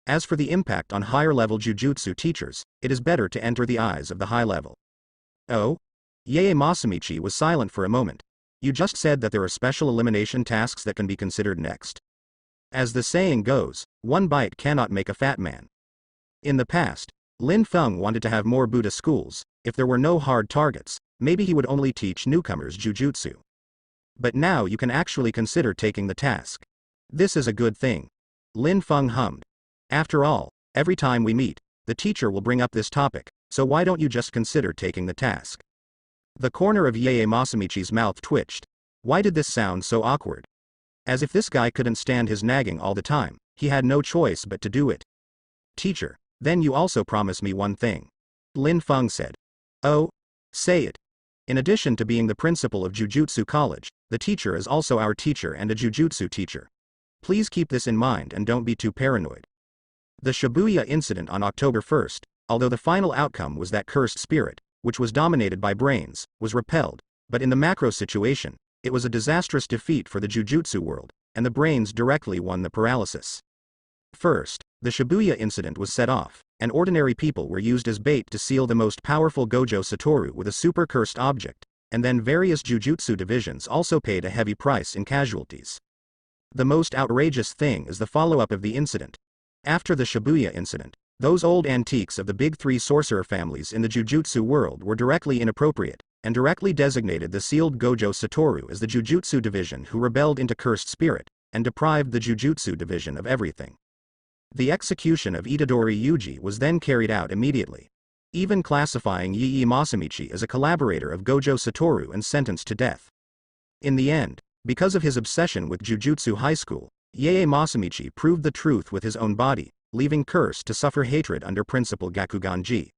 As for the impact on higher-level Jujutsu teachers, it is better to enter the eyes of the high level. Oh? Yae Masamichi was silent for a moment. You just said that there are special elimination tasks that can be considered next. As the saying goes, one bite cannot make a fat man. In the past, Lin Fun wanted to have more Buddha schools. If there were no hard targets, maybe he would only teach newcomers Jujutsu. But now you can actually consider taking the task. This is a good thing. Lin Fun hummed. After all, every time we meet, the teacher will bring up this topic, so why don't you just consider taking the task? The corner of Yae Masamichi's mouth twitched. Why did this sound so awkward? As if this guy couldn't stand his nagging all the time, he had no choice but to do it. Teacher, then you also promise me one thing. Lin Fun said. Oh? Say it. In addition to being the principal of Jujutsu College, the teacher is also our teacher and a Jujutsu teacher. Please keep this in mind and don't be too paranoid. The Shibuya incident on October 1st, although the final outcome was that cursed spirit, which was dominated by brains, was repelled, but in the macro situation, it was a disastrous defeat for the Jujutsu world, and the brains directly won the paralysis. First, the Shibuya incident was set off, and ordinary people were used as bait to seal the most powerful Gojo Satoru with a super cursed object, and then various Jujutsu divisions also paid a heavy price in casualties. The most outrageous thing is the follow-up of the incident. After the Shibuya incident, those old antiques of the big three sorcerer families in the Jujutsu world were directly inappropriate, and directly designated the sealed Gojo Satoru as the Jujutsu division who rebelled into cursed spirit, and deprived the Jujutsu division of everything. The execution of Itadori Yuji was then carried out immediately, even classifying Yae Masamichi as a collaborator of Gojo Satoru and sentenced to death. In the end, because of his obsession with Jujutsu High School, Yae Masamichi proved the truth with his own body, leaving Curse to suffer hatred under Principal Gakuganji.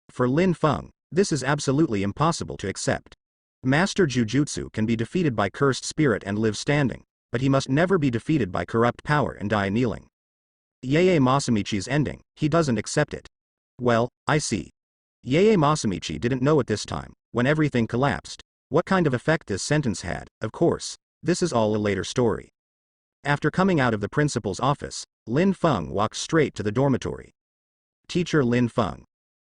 For Lin Fun, this is absolutely impossible to accept. Master Jujutsu can be defeated by cursed spirit and live standing, but he must never be defeated by corrupt power and die kneeling. Yae Masamichi's ending, he doesn't accept it. Well, I see. Yae Masamichi didn't know at this time, when everything collapsed, what kind of effect this sentence had. Of course, this is all a later story. After coming out of the principal's office, Lin Fun walked straight to the dormitory. Teacher Lin Fun.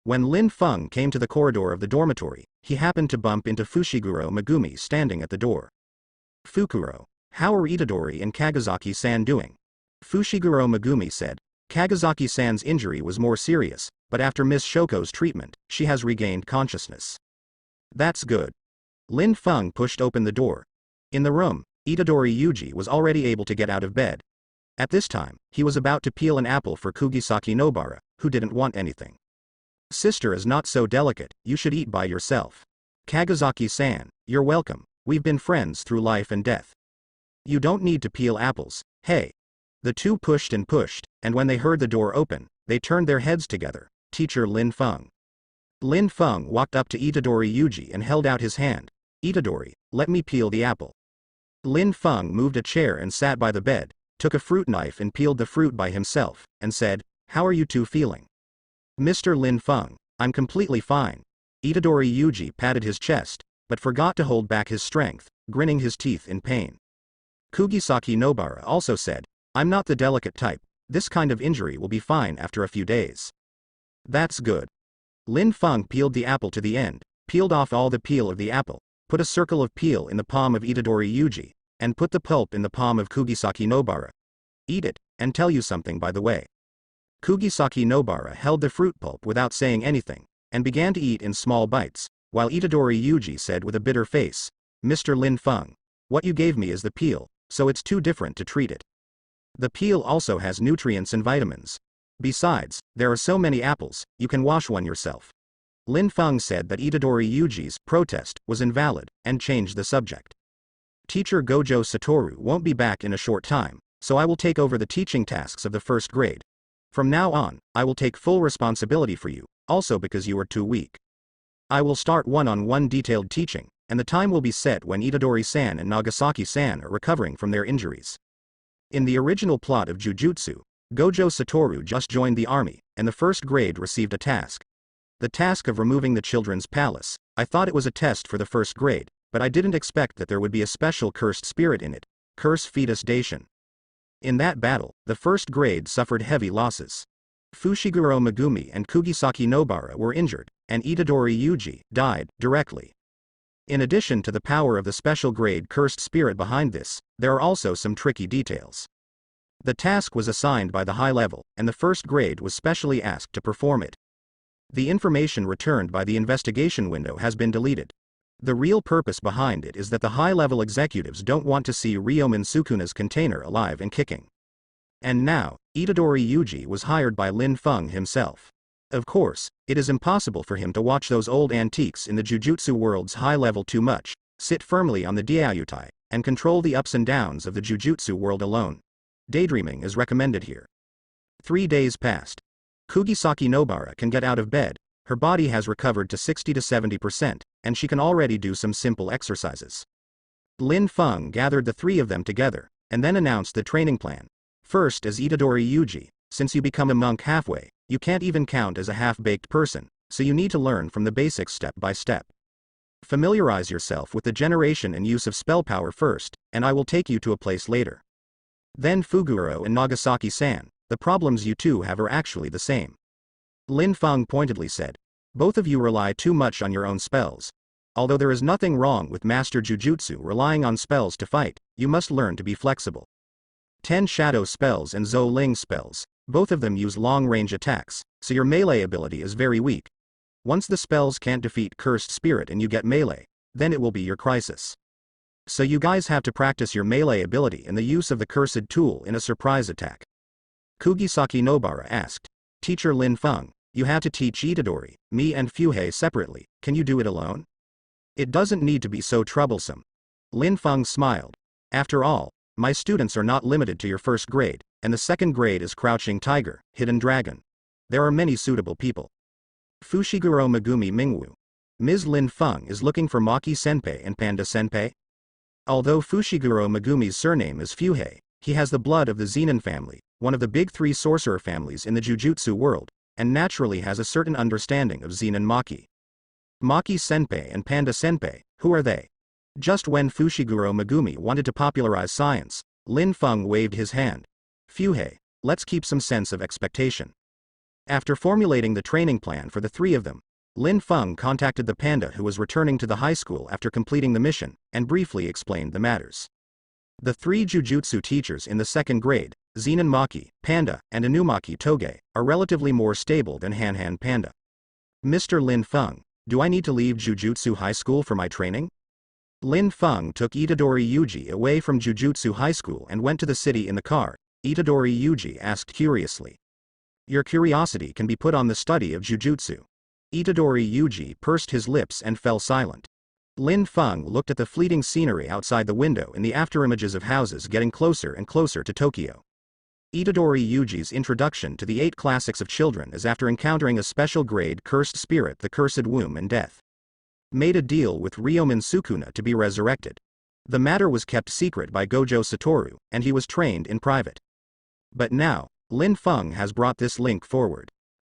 When Lin Fun came to the corridor of the dormitory, he happened to bump into Fushiguro Megumi standing at the door. Fukuro, how are Itadori and Kagazaki-san doing? Fushiguro Megumi said. Kagazaki-san's injury was more serious, but after Miss Shoko's treatment, she has regained consciousness. That's good. Lin Fun pushed open the door. In the room, Itadori Yuji was already able to get out of bed. At this time, he was about to peel an apple for Kugisaki Nobara, who didn't want anything. Sister is not so delicate, you should eat by yourself. Kagazaki-san, you're welcome, we've been friends through life and death. You don't need to peel apples, hey. The two pushed, and when they heard the door open, they turned their heads together. Teacher Lin Fun. Lin Fun walked up to Itadori Yuji and held out his hand. Itadori, let me peel the apple. Lin Fun moved a chair and sat by the bed, took a fruit knife and peeled the fruit by himself, and said, how are you two feeling? Mr. Lin Fun, I'm completely fine. Itadori Yuji patted his chest, but forgot to hold back his strength, grinning his teeth in pain. Kugisaki Nobara also said, I'm not the delicate type, this kind of injury will be fine after a few days. That's good. Lin Fun peeled the apple to the end, peeled off all the peel of the apple, put a circle of peel in the palm of Itadori Yuji, and put the pulp in the palm of Kugisaki Nobara. Eat it, and tell you something by the way. Kugisaki Nobara held the fruit pulp without saying anything, and began to eat in small bites, while Itadori Yuji said with a bitter face, Mr. Lin Fun, what you gave me is the peel, so it's too different to treat it. The peel also has nutrients and vitamins. Besides, there are so many apples, you can wash one yourself. Lin Fun said that Itadori Yuji's protest was invalid, and changed the subject. Teacher Gojo Satoru won't be back in a short time, so I will take over the teaching tasks of the first grade. From now on, I will take full responsibility for you, also because you are too weak. I will start one-on-one detailed teaching, and the time will be set when Itadori-san and Nagasaki-san are recovering from their injuries. In the original plot of Jujutsu, Gojo Satoru just joined the army, and the first grade received a task. The task of removing the children's palace. I thought it was a test for the first grade, but I didn't expect that there would be a special cursed spirit in it, curse fetus Daishin. In that battle, the first grade suffered heavy losses. Fushiguro Megumi and Kugisaki Nobara were injured, and Itadori Yuji died directly. In addition to the power of the special grade cursed spirit behind this, there are also some tricky details. The task was assigned by the high level, and the first grade was specially asked to perform it. The information returned by the investigation window has been deleted. The real purpose behind it is that the high-level executives don't want to see Ryomen Sukuna's container alive and kicking. And now, Itadori Yuji was hired by Lin Fun himself. Of course, it is impossible for him to watch those old antiques in the Jujutsu world's high level too much, sit firmly on the Diautai, and control the ups and downs of the Jujutsu world alone. Daydreaming is recommended here. 3 days passed. Kugisaki Nobara can get out of bed, her body has recovered to 60 to 70%, and she can already do some simple exercises. Lin Fun gathered the three of them together, and then announced the training plan. First, as Itadori Yuji, since you become a monk halfway, you can't even count as a half-baked person, so you need to learn from the basics step by step. Familiarize yourself with the generation and use of spell power first, and I will take you to a place later. Then Fuguro and Nagasaki-san, the problems you two have are actually the same. Lin Fun pointedly said, both of you rely too much on your own spells. Although there is nothing wrong with Master Jujutsu relying on spells to fight, you must learn to be flexible. 10 shadow spells and Zou Ling spells, both of them use long-range attacks, so your melee ability is very weak. Once the spells can't defeat cursed spirit and you get melee, then it will be your crisis. So you guys have to practice your melee ability and the use of the cursed tool in a surprise attack. Kugisaki Nobara asked, Teacher Lin Fun, you had to teach Itadori, me and Fuhei separately, can you do it alone? It doesn't need to be so troublesome. Lin Fun smiled. After all, my students are not limited to your first grade, and the second grade is Crouching Tiger, Hidden Dragon. There are many suitable people. Fushiguro Megumi Mingwu. Ms. Lin Fun is looking for Maki-senpai and Panda-senpai? Although Fushiguro Megumi's surname is Fuhei, he has the blood of the Zenin family, one of the big 3 sorcerer families in the Jujutsu world, and naturally has a certain understanding of Zenin Maki. Maki-senpai and Panda-senpai, who are they? Just when Fushiguro Megumi wanted to popularize science, Lin Fun waved his hand. Fuhei, let's keep some sense of expectation. After formulating the training plan for the 3 of them, Lin Fun contacted the panda who was returning to the high school after completing the mission, and briefly explained the matters. The three jujutsu teachers in the second grade, Zenin Maki, Panda, and Inumaki Toge, are relatively more stable than Han Panda. Mr. Lin Fun, do I need to leave Jujutsu High School for my training? Lin Fun took Itadori Yuji away from Jujutsu High School and went to the city in the car. Itadori Yuji asked curiously. Your curiosity can be put on the study of Jujutsu. Itadori Yuji pursed his lips and fell silent. Lin Fun looked at the fleeting scenery outside the window in the afterimages of houses getting closer and closer to Tokyo. Itadori Yuji's introduction to the 8 classics of children is after encountering a special grade cursed spirit, the cursed womb and death. Made a deal with Ryomen Sukuna to be resurrected. The matter was kept secret by Gojo Satoru, and he was trained in private. But now, Lin Fun has brought this link forward.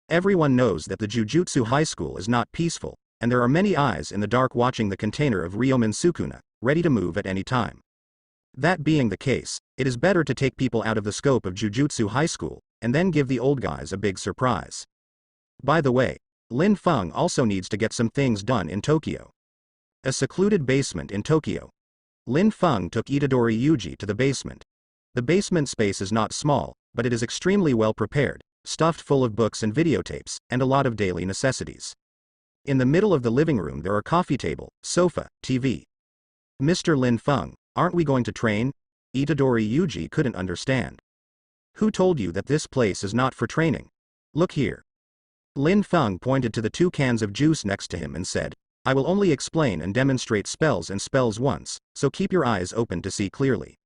Everyone knows that the Jujutsu High School is not peaceful, and there are many eyes in the dark watching the container of Ryomen Sukuna, ready to move at any time. That being the case, it is better to take people out of the scope of Jujutsu High School, and then give the old guys a big surprise. By the way, Lin Fun also needs to get some things done in Tokyo. A secluded basement in Tokyo. Lin Fun took Itadori Yuji to the basement. The basement space is not small, but it is extremely well prepared, stuffed full of books and videotapes, and a lot of daily necessities. In the middle of the living room there are coffee table, sofa, TV. Mr. Lin Fun, aren't we going to train? Itadori Yuji couldn't understand. Who told you that this place is not for training? Look here. Lin Fun pointed to the 2 cans of juice next to him and said, I will only explain and demonstrate spells and spells once, so keep your eyes open to see clearly.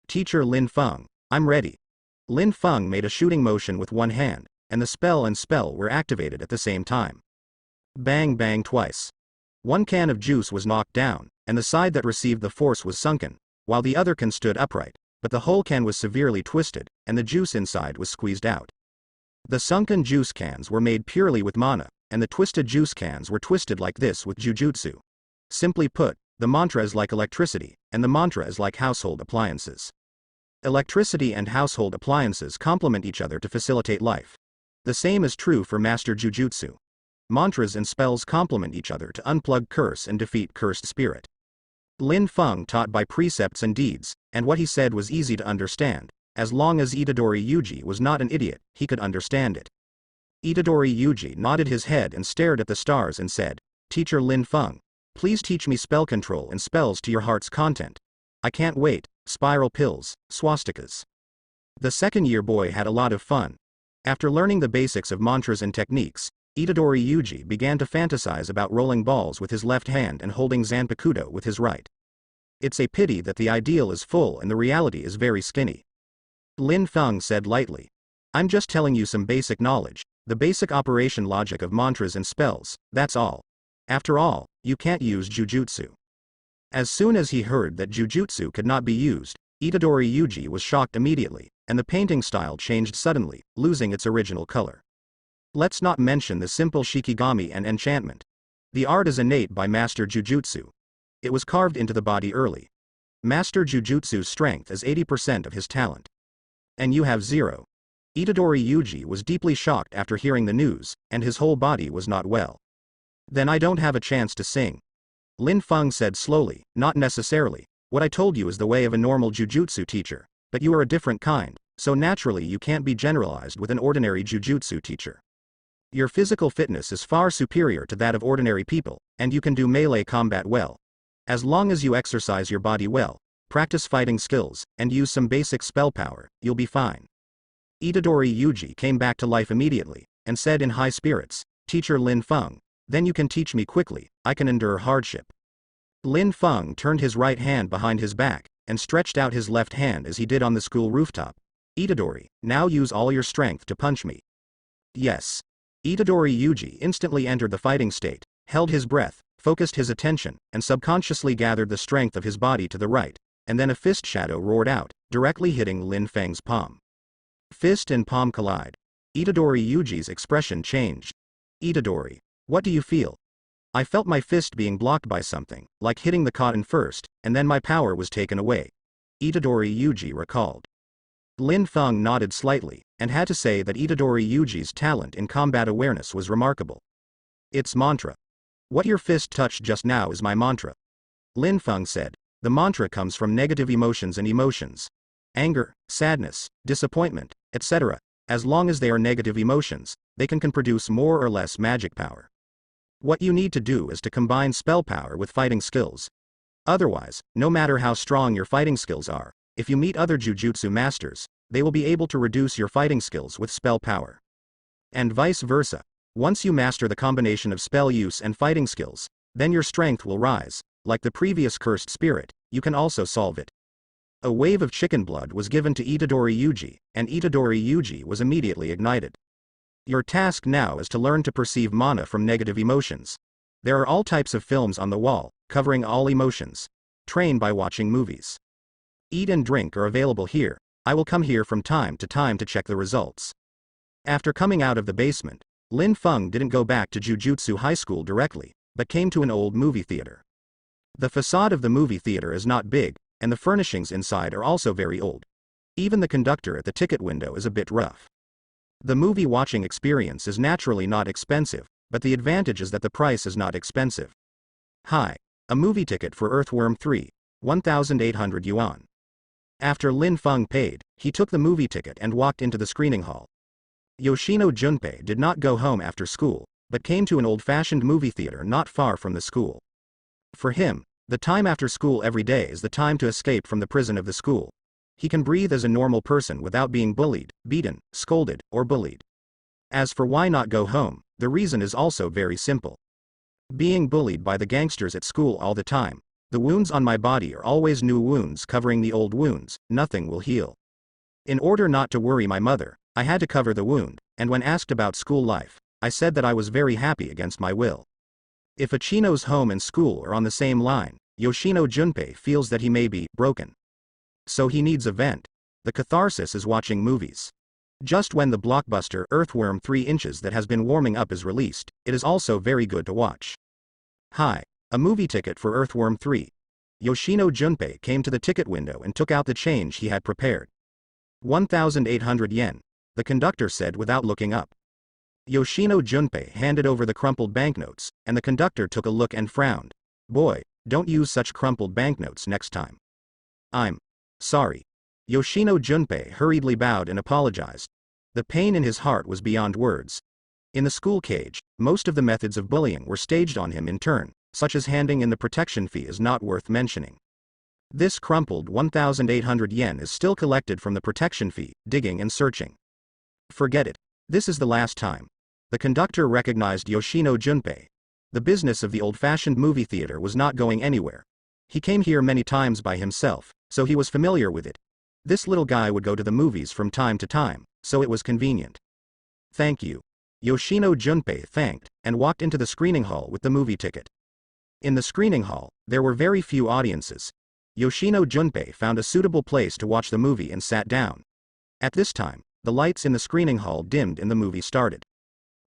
Teacher Lin Fun, I'm ready. Lin Fun made a shooting motion with one hand, and the spell and spell were activated at the same time. Bang bang twice. 1 can of juice was knocked down, and the side that received the force was sunken, while the other can stood upright, but the whole can was severely twisted, and the juice inside was squeezed out. The sunken juice cans were made purely with mana, and the twisted juice cans were twisted like this with jujutsu. Simply put, the mantra is like electricity, and the mantra is like household appliances. Electricity and household appliances complement each other to facilitate life. The same is true for master jujutsu. Mantras and spells complement each other to unplug curse and defeat cursed spirit. Lin Fun taught by precepts and deeds, and what he said was easy to understand. As long as Itadori Yuji was not an idiot, he could understand it. Itadori Yuji nodded his head and stared at the stars and said, Teacher Lin Fun, please teach me spell control and spells to your heart's content. I can't wait. Spiral pills, swastikas. The second-year boy had a lot of fun. After learning the basics of mantras and techniques, Itadori Yuji began to fantasize about rolling balls with his left hand and holding Zanpakuto with his right. It's a pity that the ideal is full and the reality is very skinny. Lin Fun said lightly. I'm just telling you some basic knowledge, the basic operation logic of mantras and spells, that's all. After all, you can't use jujutsu. As soon as he heard that jujutsu could not be used, Itadori Yuji was shocked immediately, and the painting style changed suddenly, losing its original color. Let's not mention the simple shikigami and enchantment. The art is innate by Master Jujutsu. It was carved into the body early. Master Jujutsu's strength is 80% of his talent. And you have 0. Itadori Yuji was deeply shocked after hearing the news, and his whole body was not well. Then I don't have a chance to sing. Lin Fun said slowly, not necessarily. What I told you is the way of a normal jujutsu teacher, but you are a different kind, so naturally you can't be generalized with an ordinary jujutsu teacher. Your physical fitness is far superior to that of ordinary people, and you can do melee combat well. As long as you exercise your body well, practice fighting skills, and use some basic spell power, you'll be fine. Itadori Yuji came back to life immediately, and said in high spirits, Teacher Lin Fun, then you can teach me quickly, I can endure hardship. Lin Fun turned his right hand behind his back, and stretched out his left hand as he did on the school rooftop. Itadori, now use all your strength to punch me. Yes. Itadori Yuji instantly entered the fighting state, held his breath, focused his attention, and subconsciously gathered the strength of his body to the right, and then a fist shadow roared out, directly hitting Lin Feng's palm. Fist and palm collide. Itadori Yuji's expression changed. Itadori, what do you feel? I felt my fist being blocked by something, like hitting the cotton first, and then my power was taken away. Itadori Yuji recalled. Lin Fun nodded slightly, and had to say that Itadori Yuji's talent in combat awareness was remarkable. It's mantra. What your fist touched just now is my mantra. Lin Fun said. The mantra comes from negative emotions and emotions. Anger, sadness, disappointment, etc. As long as they are negative emotions, they can produce more or less magic power. What you need to do is to combine spell power with fighting skills. Otherwise, no matter how strong your fighting skills are, if you meet other Jujutsu masters, they will be able to reduce your fighting skills with spell power. And vice versa. Once you master the combination of spell use and fighting skills, then your strength will rise. Like the previous cursed spirit, you can also solve it. A wave of chicken blood was given to Itadori Yuji, and Itadori Yuji was immediately ignited. Your task now is to learn to perceive mana from negative emotions. There are all types of films on the wall, covering all emotions. Train by watching movies. Eat and drink are available here. I will come here from time to check the results. After coming out of the basement, Lin Fun didn't go back to Jujutsu High School directly, but came to an old movie theater. The facade of the movie theater is not big, and the furnishings inside are also very old. Even the conductor at the ticket window is a bit rough. The movie watching experience is naturally not expensive, but the advantage is that the price is not expensive. Hi. A movie ticket for Earthworm 3, 1,800 yuan. After Lin Fun paid, he took the movie ticket and walked into the screening hall. Yoshino Junpei did not go home after school, but came to an old-fashioned movie theater not far from the school. For him, the time after school every day is the time to escape from the prison of the school. He can breathe as a normal person without being bullied, beaten, scolded, or bullied. As for why not go home, the reason is also very simple. Being bullied by the gangsters at school all the time, the wounds on my body are always new wounds covering the old wounds, nothing will heal. In order not to worry my mother, I had to cover the wound, and when asked about school life, I said that I was very happy against my will. If Ichino's home and school are on the same line, Yoshino Junpei feels that he may be broken. So he needs a vent. The catharsis is watching movies. Just when the blockbuster Earthworm 3 inches that has been warming up is released, it is also very good to watch. Hi. A movie ticket for Earthworm 3. Yoshino Junpei came to the ticket window and took out the change he had prepared. 1,800 yen, the conductor said without looking up. Yoshino Junpei handed over the crumpled banknotes, and the conductor took a look and frowned. Boy, don't use such crumpled banknotes next time. I'm sorry. Yoshino Junpei hurriedly bowed and apologized. The pain in his heart was beyond words. In the school cage, most of the methods of bullying were staged on him in turn, such as handing in the protection fee is not worth mentioning. This crumpled 1,800 yen is still collected from the protection fee, digging and searching. Forget it. This is the last time. The conductor recognized Yoshino Junpei. The business of the old-fashioned movie theater was not going anywhere. He came here many times by himself, so he was familiar with it. This little guy would go to the movies from time to time, so it was convenient. Thank you. Yoshino Junpei thanked, and walked into the screening hall with the movie ticket. In the screening hall, there were very few audiences. Yoshino Junpei found a suitable place to watch the movie and sat down. At this time, the lights in the screening hall dimmed and the movie started.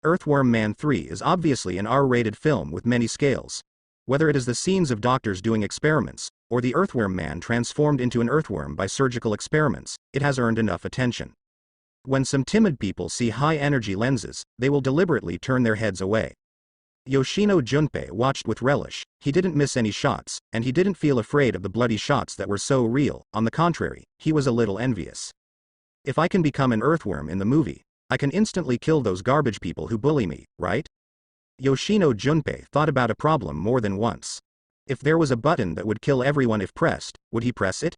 Earthworm Man 3 is obviously an R-rated film with many scales. Whether it is the scenes of doctors doing experiments, or the Earthworm Man transformed into an earthworm by surgical experiments, it has earned enough attention. When some timid people see high-energy lenses, they will deliberately turn their heads away. Yoshino Junpei watched with relish. He didn't miss any shots, and he didn't feel afraid of the bloody shots that were so real. On the contrary, he was a little envious. If I can become an earthworm in the movie, I can instantly kill those garbage people who bully me, right? Yoshino Junpei thought about a problem more than once. If there was a button that would kill everyone if pressed, would he press it?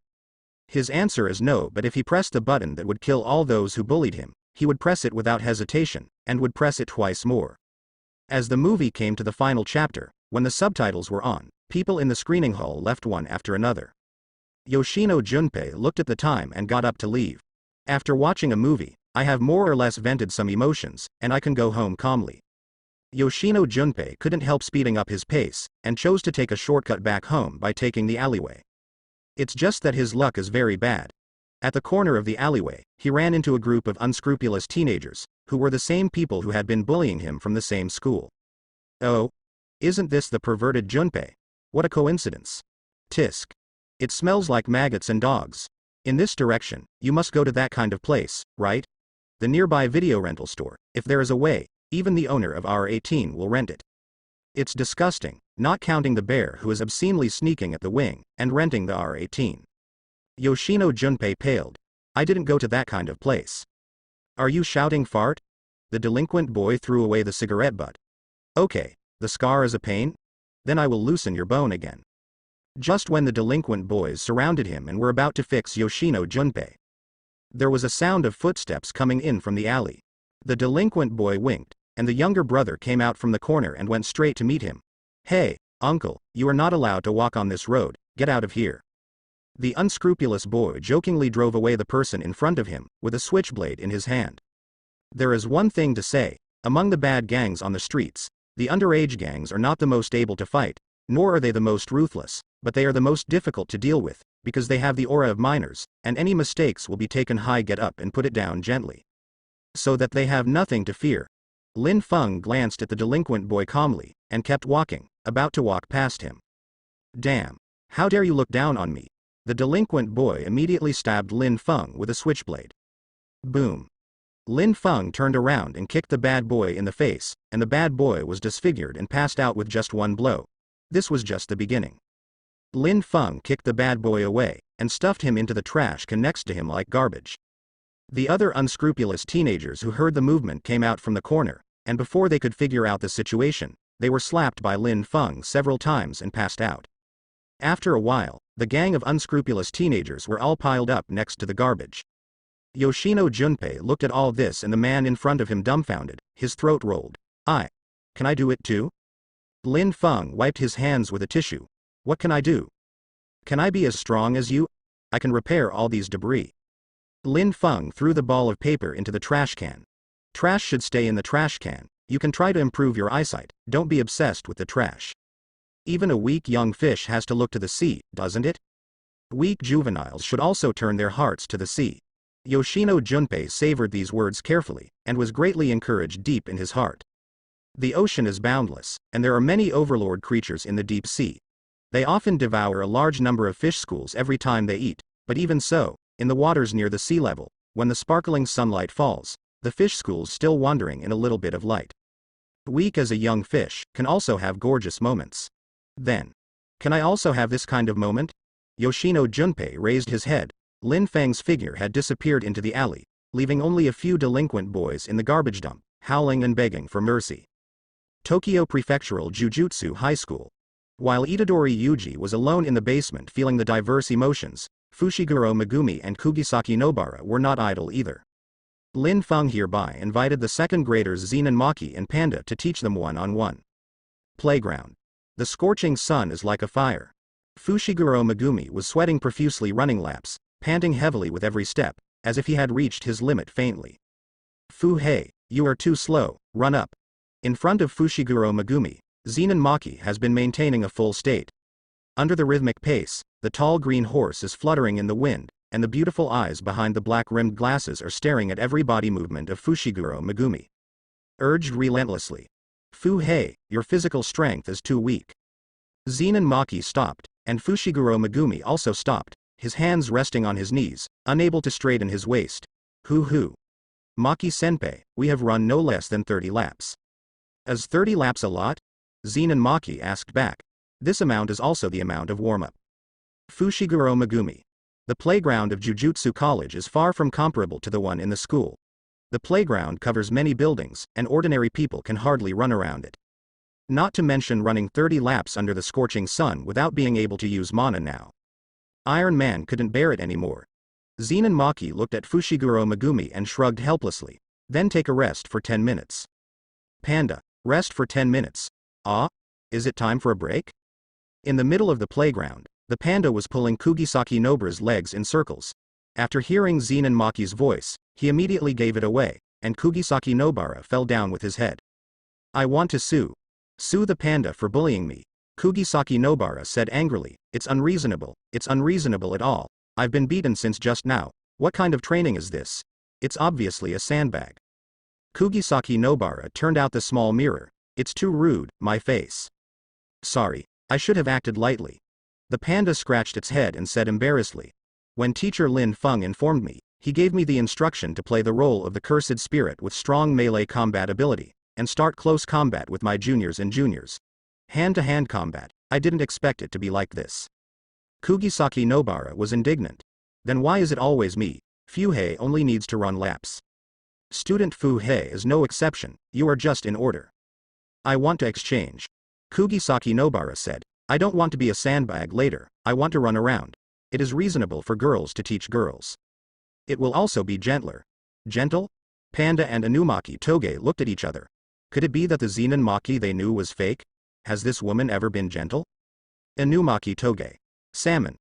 His answer is no, but if he pressed the button that would kill all those who bullied him, he would press it without hesitation, and would press it twice more. As the movie came to the final chapter, when the subtitles were on, people in the screening hall left one after another. Yoshino Junpei looked at the time and got up to leave. After watching a movie, I have more or less vented some emotions, and I can go home calmly. Yoshino Junpei couldn't help speeding up his pace, and chose to take a shortcut back home by taking the alleyway. It's just that his luck is very bad. At the corner of the alleyway, he ran into a group of unscrupulous teenagers, who were the same people who had been bullying him from the same school. Oh? Isn't this the perverted Junpei? What a coincidence. Tisk. It smells like maggots and dogs. In this direction, you must go to that kind of place, right? The nearby video rental store. If there is a way, even the owner of R18 will rent it. It's disgusting, not counting the bear who is obscenely sneaking at the wing, and renting the R-18. Yoshino Junpei paled. I didn't go to that kind of place. Are you shouting fart? The delinquent boy threw away the cigarette butt. Okay, the scar is a pain? Then I will loosen your bone again. Just when the delinquent boys surrounded him and were about to fix Yoshino Junpei, there was a sound of footsteps coming in from the alley. The delinquent boy winked, and the younger brother came out from the corner and went straight to meet him. Hey, uncle, you are not allowed to walk on this road, get out of here. The unscrupulous boy jokingly drove away the person in front of him, with a switchblade in his hand. There is one thing to say, among the bad gangs on the streets, the underage gangs are not the most able to fight, nor are they the most ruthless, but they are the most difficult to deal with, because they have the aura of minors, and any mistakes will be taken high, get up and put it down gently. So that they have nothing to fear. Lin Fun glanced at the delinquent boy calmly, and kept walking, about to walk past him. Damn. How dare you look down on me? The delinquent boy immediately stabbed Lin Fun with a switchblade. Boom. Lin Fun turned around and kicked the bad boy in the face, and the bad boy was disfigured and passed out with just one blow. This was just the beginning. Lin Fun kicked the bad boy away, and stuffed him into the trash can next to him like garbage. The other unscrupulous teenagers who heard the movement came out from the corner, and before they could figure out the situation, they were slapped by Lin Fun several times and passed out. After a while, the gang of unscrupulous teenagers were all piled up next to the garbage. Yoshino Junpei looked at all this and the man in front of him dumbfounded, his throat rolled. Can I do it too? Lin Fun wiped his hands with a tissue. What can I do? Can I be as strong as you? I can repair all these debris. Lin Fun threw the ball of paper into the trash can. Trash should stay in the trash can. You can try to improve your eyesight, don't be obsessed with the trash. Even a weak young fish has to look to the sea, doesn't it? Weak juveniles should also turn their hearts to the sea. Yoshino Junpei savored these words carefully, and was greatly encouraged deep in his heart. The ocean is boundless, and there are many overlord creatures in the deep sea. They often devour a large number of fish schools every time they eat, but even so, in the waters near the sea level, when the sparkling sunlight falls, the fish schools still wandering in a little bit of light. Weak as a young fish, can also have gorgeous moments. Then, can I also have this kind of moment? Yoshino Junpei raised his head. Lin Fang's figure had disappeared into the alley, leaving only a few delinquent boys in the garbage dump, howling and begging for mercy. Tokyo Prefectural Jujutsu High School. While Itadori Yuji was alone in the basement feeling the diverse emotions, Fushiguro Megumi and Kugisaki Nobara were not idle either. Lin Fun hereby invited the second graders Zenin Maki and Panda to teach them one-on-one. Playground. The scorching sun is like a fire. Fushiguro Megumi was sweating profusely, running laps, panting heavily with every step, as if he had reached his limit faintly. Hey, you are too slow, run up. In front of Fushiguro Megumi, Zenin Maki has been maintaining a full state. Under the rhythmic pace, the tall green horse is fluttering in the wind, and the beautiful eyes behind the black-rimmed glasses are staring at every body movement of Fushiguro Megumi. Urged relentlessly. Hey, your physical strength is too weak. Zenin Maki stopped, and Fushiguro Megumi also stopped, his hands resting on his knees, unable to straighten his waist. Maki-senpai, we have run no less than 30 laps. Is 30 laps a lot? Zenin Maki asked back. This amount is also the amount of warm-up. Fushiguro Megumi. The playground of Jujutsu College is far from comparable to the one in the school. The playground covers many buildings, and ordinary people can hardly run around it. Not to mention running 30 laps under the scorching sun without being able to use mana now. Iron Man couldn't bear it anymore. Zenin Maki looked at Fushiguro Megumi and shrugged helplessly. Then take a rest for 10 minutes. Panda, rest for 10 minutes. Is it time for a break? In the middle of the playground, the panda was pulling Kugisaki Nobara's legs in circles. After hearing Zenin Maki's voice, he immediately gave it away, and Kugisaki Nobara fell down with his head. I want to sue. Sue the panda for bullying me. Kugisaki Nobara said angrily, it's unreasonable at all. I've been beaten since just now. What kind of training is this? It's obviously a sandbag. Kugisaki Nobara turned out the small mirror. It's too rude, my face. Sorry, I should have acted lightly. The panda scratched its head and said embarrassedly. When teacher Lin Fun informed me, he gave me the instruction to play the role of the cursed spirit with strong melee combat ability, and start close combat with my juniors. Hand-to-hand combat, I didn't expect it to be like this. Kugisaki Nobara was indignant. Then why is it always me? Fuhei only needs to run laps. Student Fuhei is no exception, you are just in order. I want to exchange. Kugisaki Nobara said, I don't want to be a sandbag later, I want to run around. It is reasonable for girls to teach girls. It will also be gentler. Gentle? Panda and Inumaki Toge looked at each other. Could it be that the Zenin Maki they knew was fake? Has this woman ever been gentle? Inumaki Toge. Salmon.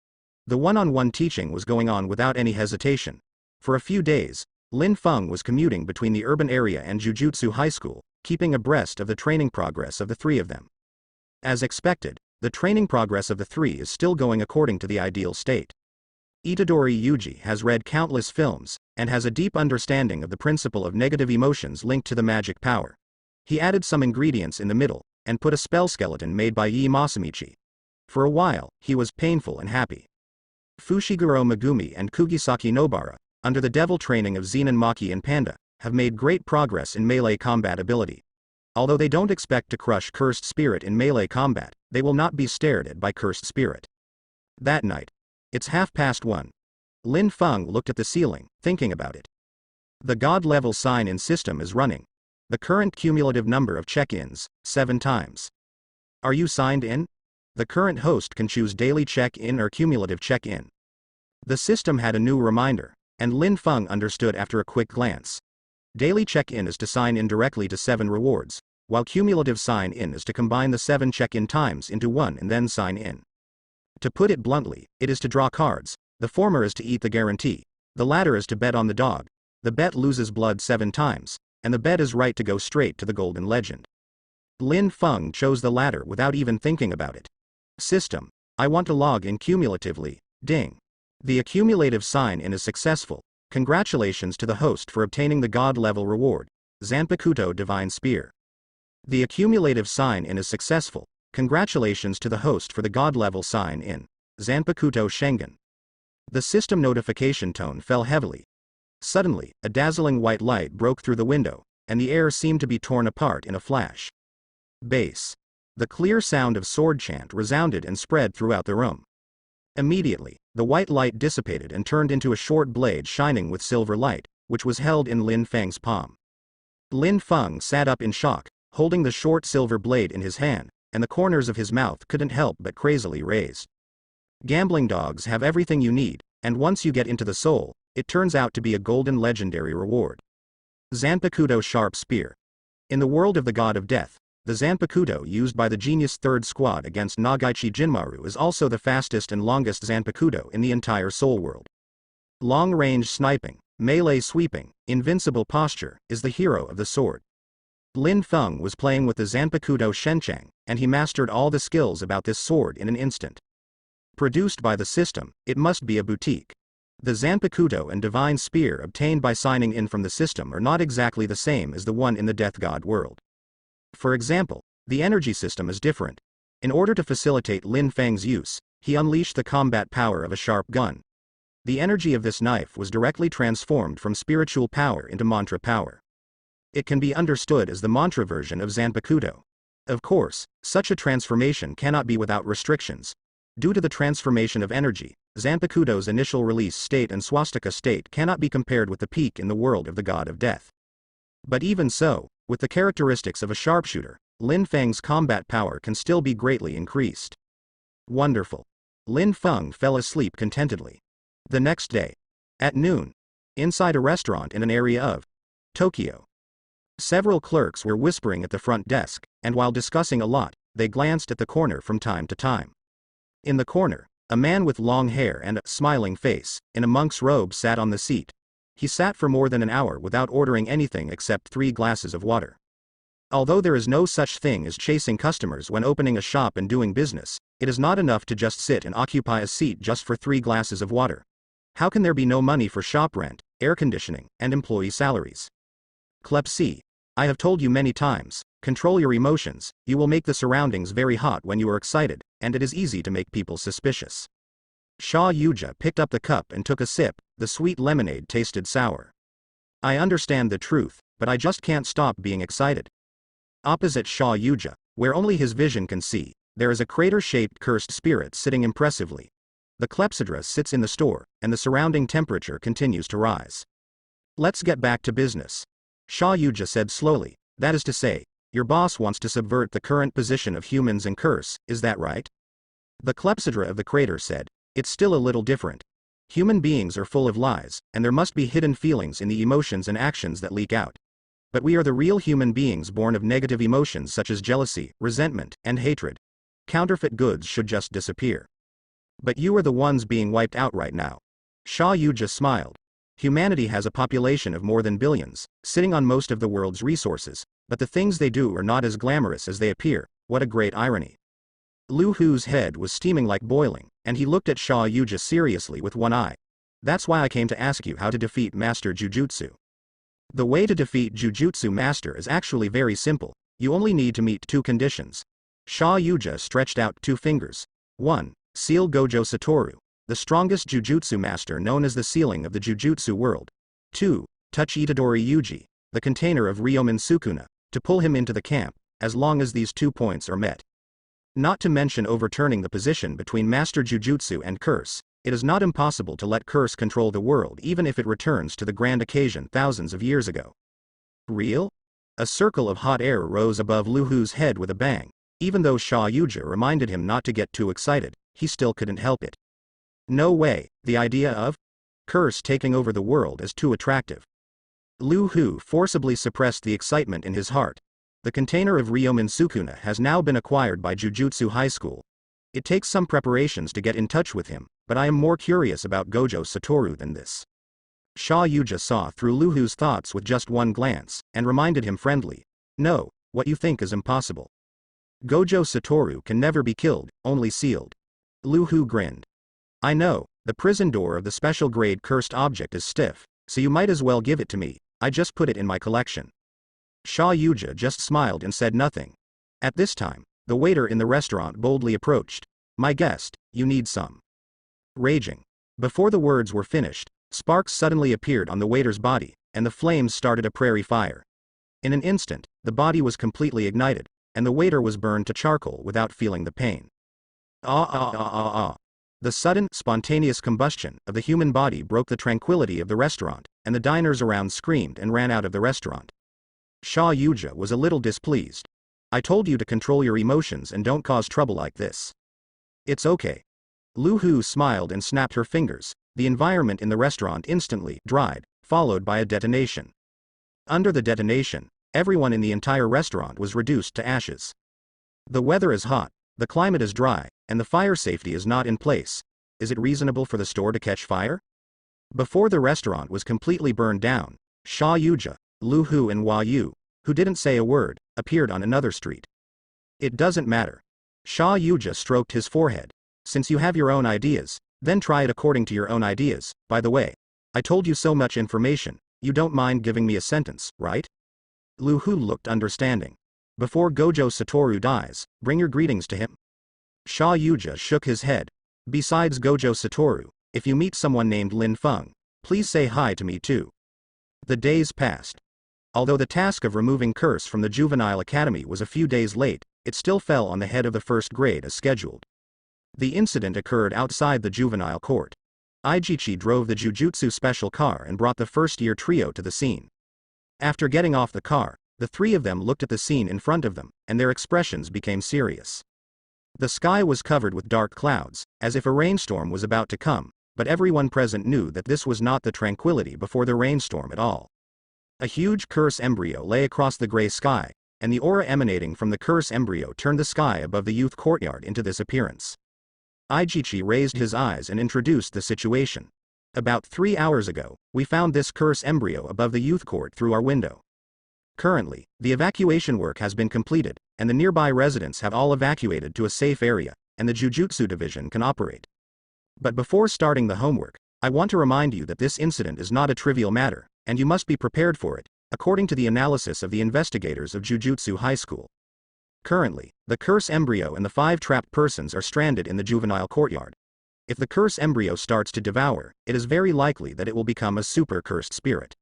The one-on-one teaching was going on without any hesitation. For a few days, Lin Fun was commuting between the urban area and Jujutsu High School, keeping abreast of the training progress of the three of them. As expected, the training progress of the three is still going according to the ideal state. Itadori Yuji has read countless films, and has a deep understanding of the principle of negative emotions linked to the magic power. He added some ingredients in the middle, and put a spell skeleton made by Yi Masamichi. For a while, he was painful and happy. Fushiguro Megumi and Kugisaki Nobara, under the devil training of Zenin Maki and Panda, have made great progress in melee combat ability. Although they don't expect to crush Cursed Spirit in melee combat, they will not be stared at by Cursed Spirit. That night. It's 1:30. Lin Fun looked at the ceiling, thinking about it. The God-level sign-in system is running. The current cumulative number of check-ins, 7 times. Are you signed in? The current host can choose daily check-in or cumulative check-in. The system had a new reminder, and Lin Fun understood after a quick glance. Daily check-in is to sign in directly to 7 rewards, while cumulative sign-in is to combine the 7 check-in times into one and then sign in. To put it bluntly, it is to draw cards. The former is to eat the guarantee. The latter is to bet on the dog. The bet loses blood 7 times, and the bet is right to go straight to the golden legend. Lin Fun chose the latter without even thinking about it. System. I want to log in cumulatively. Ding. The accumulative sign-in is successful. Congratulations to the host for obtaining the god-level reward, Zanpakuto Divine Spear. The accumulative sign-in is successful. Congratulations to the host for the god-level sign-in, Zanpakuto Shengen. The system notification tone fell heavily. Suddenly, a dazzling white light broke through the window, and the air seemed to be torn apart in a flash. Bass. The clear sound of sword chant resounded and spread throughout the room. Immediately, the white light dissipated and turned into a short blade shining with silver light, which was held in Lin Fang's palm. Lin Fun sat up in shock, holding the short silver blade in his hand, and the corners of his mouth couldn't help but crazily raise. Gambling dogs have everything you need, and once you get into the soul, it turns out to be a golden legendary reward. Zanpakuto Sharp Spear. In the world of the God of Death, the Zanpakuto used by the Genius Third Squad against Nagaichi Jinmaru is also the fastest and longest Zanpakuto in the entire Soul World. Long-range sniping, melee sweeping, invincible posture, is the hero of the sword. Lin Fun was playing with the Zanpakuto Shenchang, and he mastered all the skills about this sword in an instant. Produced by the system, it must be a boutique. The Zanpakuto and Divine Spear obtained by signing in from the system are not exactly the same as the one in the Death God world. For example, the energy system is different. In order to facilitate Lin Fang's use, he unleashed the combat power of a sharp gun. The energy of this knife was directly transformed from spiritual power into mantra power. It can be understood as the mantra version of Zanpakuto. Of course, such a transformation cannot be without restrictions. Due to the transformation of energy, Zanpakuto's initial release state and swastika state cannot be compared with the peak in the world of the God of Death. But even so, with the characteristics of a sharpshooter, Lin Fang's combat power can still be greatly increased. Wonderful. Lin Fun fell asleep contentedly. The next day, at noon, inside a restaurant in an area of Tokyo, several clerks were whispering at the front desk, and while discussing a lot, they glanced at the corner from time to time. In the corner, a man with long hair and a smiling face, in a monk's robe sat on the seat. He sat for more than an hour without ordering anything except 3 glasses of water. Although there is no such thing as chasing customers when opening a shop and doing business, it is not enough to just sit and occupy a seat just for 3 glasses of water. How can there be no money for shop rent, air conditioning, and employee salaries? Klepsy. I have told you many times, control your emotions, you will make the surroundings very hot when you are excited, and it is easy to make people suspicious. Sha Yuja picked up the cup and took a sip. The sweet lemonade tasted sour. I understand the truth, but I just can't stop being excited. Opposite Sha Yuja, Where only his vision can see, there is a crater-shaped cursed spirit sitting impressively. The clepsydra sits in the store, and the surrounding temperature continues to rise. Let's get back to business. Sha Yuja said slowly, that is to say, your boss wants to subvert the current position of humans and curse, is that right? The clepsydra of the crater said, it's still a little different. Human beings are full of lies, and there must be hidden feelings in the emotions and actions that leak out. But we are the real human beings born of negative emotions such as jealousy, resentment, and hatred. Counterfeit goods should just disappear. But you are the ones being wiped out right now. Sha Yuja smiled. Humanity has a population of more than billions, sitting on most of the world's resources, but the things they do are not as glamorous as they appear. What a great irony. Lu Hu's head was steaming like boiling, and he looked at Sha Yuja seriously with one eye. That's why I came to ask you how to defeat Master Jujutsu. The way to defeat Jujutsu Master is actually very simple, you only need to meet 2 conditions. Sha Yuja stretched out 2 fingers. 1. Seal Gojo Satoru, the strongest Jujutsu master known as the ceiling of the Jujutsu world. 2. Touch Itadori Yuji, the container of Ryomen Sukuna, to pull him into the camp, as long as these 2 points are met. Not to mention overturning the position between Master Jujutsu and Curse, it is not impossible to let Curse control the world even if it returns to the grand occasion thousands of years ago. Real? A circle of hot air rose above Lu Hu's head with a bang. Even though Sha Yuja reminded him not to get too excited, he still couldn't help it. No way, the idea of Curse taking over the world is too attractive. Lu Hu forcibly suppressed the excitement in his heart. The container of Ryomen Sukuna has now been acquired by Jujutsu High School. It takes some preparations to get in touch with him, but I am more curious about Gojo Satoru than this. Sha Yuja saw through Lu Hu's thoughts with just one glance, and reminded him friendly. No, what you think is impossible. Gojo Satoru can never be killed, only sealed. Lu Hu grinned. I know, the prison door of the special grade cursed object is stiff, so you might as well give it to me, I just put it in my collection. Sha Yuja just smiled and said nothing. At this time, the waiter in the restaurant boldly approached. My guest, you need some. Raging. Before the words were finished, sparks suddenly appeared on the waiter's body, and the flames started a prairie fire. In an instant, the body was completely ignited, and the waiter was burned to charcoal without feeling the pain. The sudden, spontaneous combustion of the human body broke the tranquility of the restaurant, and the diners around screamed and ran out of the restaurant. Sha Yuja was a little displeased. I told you to control your emotions and don't cause trouble like this. It's okay. Lu Hu smiled and snapped her fingers. The environment in the restaurant instantly dried, followed by a detonation. Under the detonation, everyone in the entire restaurant was reduced to ashes. The weather is hot, the climate is dry, and the fire safety is not in place. Is it reasonable for the store to catch fire? Before the restaurant was completely burned down, Sha Yuja, Lu Hu and Hua Yu, who didn't say a word, appeared on another street. It doesn't matter. Sha Yuja stroked his forehead. Since you have your own ideas, then try it according to your own ideas. By the way, I told you so much information, you don't mind giving me a sentence, right? Lu Hu looked understanding. Before Gojo Satoru dies, bring your greetings to him. Sha Yuja shook his head. Besides Gojo Satoru, if you meet someone named Lin Fun, please say hi to me too. The days passed. Although the task of removing Curse from the Juvenile Academy was a few days late, it still fell on the head of the first grade as scheduled. The incident occurred outside the juvenile court. Aijichi drove the Jujutsu special car and brought the first-year trio to the scene. After getting off the car, the 3 of them looked at the scene in front of them, and their expressions became serious. The sky was covered with dark clouds, as if a rainstorm was about to come, but everyone present knew that this was not the tranquility before the rainstorm at all. A huge curse embryo lay across the gray sky, and the aura emanating from the curse embryo turned the sky above the youth courtyard into this appearance. Aijichi raised his eyes and introduced the situation. About 3 hours ago, we found this curse embryo above the youth court through our window. Currently, the evacuation work has been completed, and the nearby residents have all evacuated to a safe area, and the Jujutsu division can operate. But before starting the homework, I want to remind you that this incident is not a trivial matter, and you must be prepared for it, according to the analysis of the investigators of Jujutsu High School. Currently, the curse embryo and the 5 trapped persons are stranded in the juvenile courtyard. If the curse embryo starts to devour, it is very likely that it will become a super cursed spirit.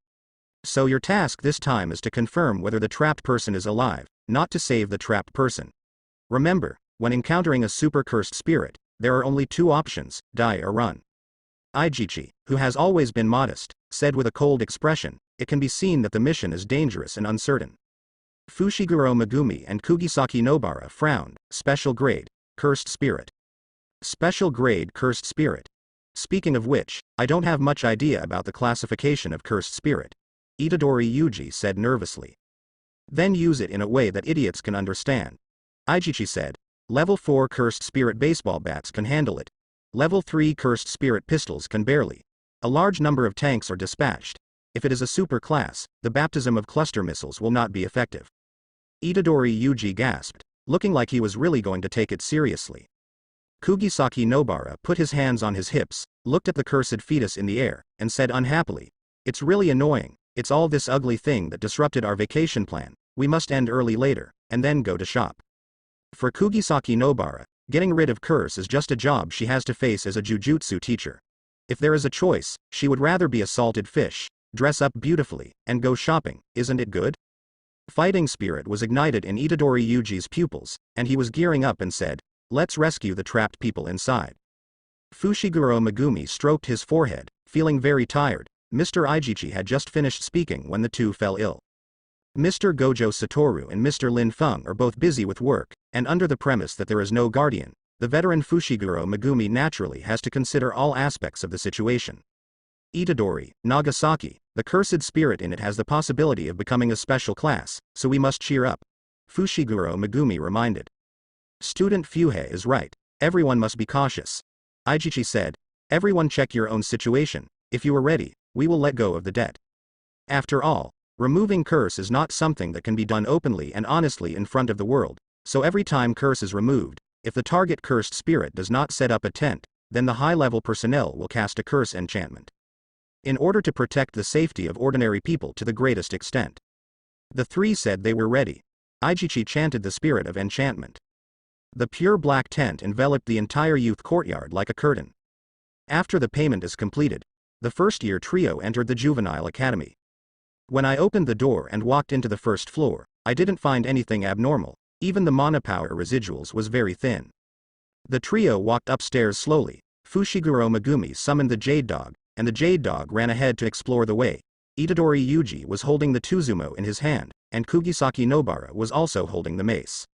So your task this time is to confirm whether the trapped person is alive, not to save the trapped person. Remember, when encountering a super cursed spirit, there are only two options, die or run. Aijichi, who has always been modest, said with a cold expression, it can be seen that the mission is dangerous and uncertain. Fushiguro Megumi and Kugisaki Nobara frowned, special grade, cursed spirit. Special grade cursed spirit. Speaking of which, I don't have much idea about the classification of cursed spirit. Itadori Yuji said nervously. Then use it in a way that idiots can understand. Aijichi said, level 4 cursed spirit baseball bats can handle it. Level 3 cursed spirit pistols can barely. A large number of tanks are dispatched. If it is a super class, the baptism of cluster missiles will not be effective. Itadori Yuji gasped, looking like he was really going to take it seriously. Kugisaki Nobara put his hands on his hips, looked at the cursed fetus in the air, and said unhappily, it's really annoying, it's all this ugly thing that disrupted our vacation plan, we must end early later, and then go to shop. For Kugisaki Nobara, getting rid of curse is just a job she has to face as a jujutsu teacher. If there is a choice, she would rather be a salted fish, dress up beautifully, and go shopping, isn't it good? Fighting spirit was ignited in Itadori Yuji's pupils, and he was gearing up and said, let's rescue the trapped people inside. Fushiguro Megumi stroked his forehead, feeling very tired. Mr. Aijichi had just finished speaking when the two fell ill. Mr. Gojo Satoru and Mr. Lin Fun are both busy with work, and under the premise that there is no guardian, the veteran Fushiguro Megumi naturally has to consider all aspects of the situation. Itadori, Nagasaki, the cursed spirit in it has the possibility of becoming a special class, so we must cheer up. Fushiguro Megumi reminded. Student Fuhei is right, everyone must be cautious. Aijichi said, everyone check your own situation, if you are ready, we will let go of the debt. After all, removing curse is not something that can be done openly and honestly in front of the world, so every time curse is removed, if the target cursed spirit does not set up a tent, then the high-level personnel will cast a curse enchantment. In order to protect the safety of ordinary people to the greatest extent. The three said they were ready. Aijichi chanted the spirit of enchantment. The pure black tent enveloped the entire youth courtyard like a curtain. After the payment is completed, the first-year trio entered the juvenile academy. When I opened the door and walked into the first floor, I didn't find anything abnormal, even the mana power residuals was very thin. The trio walked upstairs slowly. Fushiguro Megumi summoned the jade dog, and the jade dog ran ahead to explore the way. Itadori Yuji was holding the Tuzumo in his hand, and Kugisaki Nobara was also holding the mace.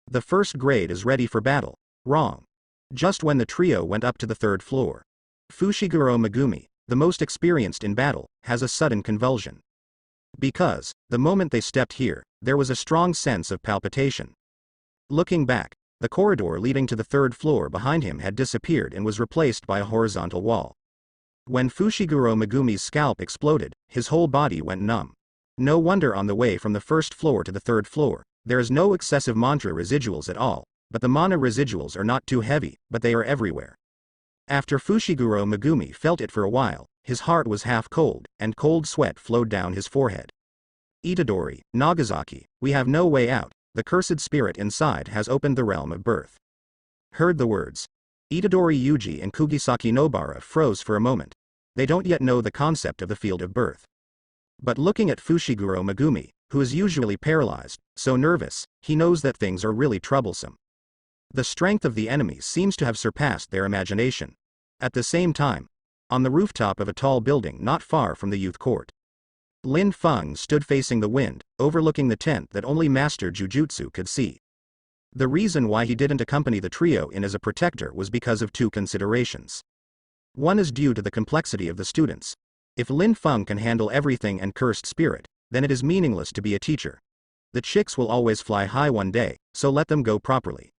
The first grade is ready for battle. Wrong. Just when the trio went up to the third floor, Fushiguro Megumi, the most experienced in battle, has a sudden convulsion. Because, the moment they stepped here, there was a strong sense of palpitation. Looking back, the corridor leading to the third floor behind him had disappeared and was replaced by a horizontal wall. When Fushiguro Megumi's scalp exploded, his whole body went numb. No wonder on the way from the first floor to the third floor, there is no excessive mantra residuals at all, but the mana residuals are not too heavy, but they are everywhere. After Fushiguro Megumi felt it for a while, his heart was half cold, and cold sweat flowed down his forehead. Itadori, Nagasaki, we have no way out, the cursed spirit inside has opened the realm of birth. Heard the words. Itadori Yuji and Kugisaki Nobara froze for a moment. They don't yet know the concept of the field of birth. But looking at Fushiguro Megumi, who is usually paralyzed, so nervous, he knows that things are really troublesome. The strength of the enemy seems to have surpassed their imagination. At the same time, on the rooftop of a tall building not far from the youth court, Lin Fun stood facing the wind, overlooking the tent that only Master Jujutsu could see. The reason why he didn't accompany the trio in as a protector was because of two considerations. One is due to the complexity of the students. If Lin Fun can handle everything and cursed spirit, then it is meaningless to be a teacher. The chicks will always fly high one day, so let them go properly.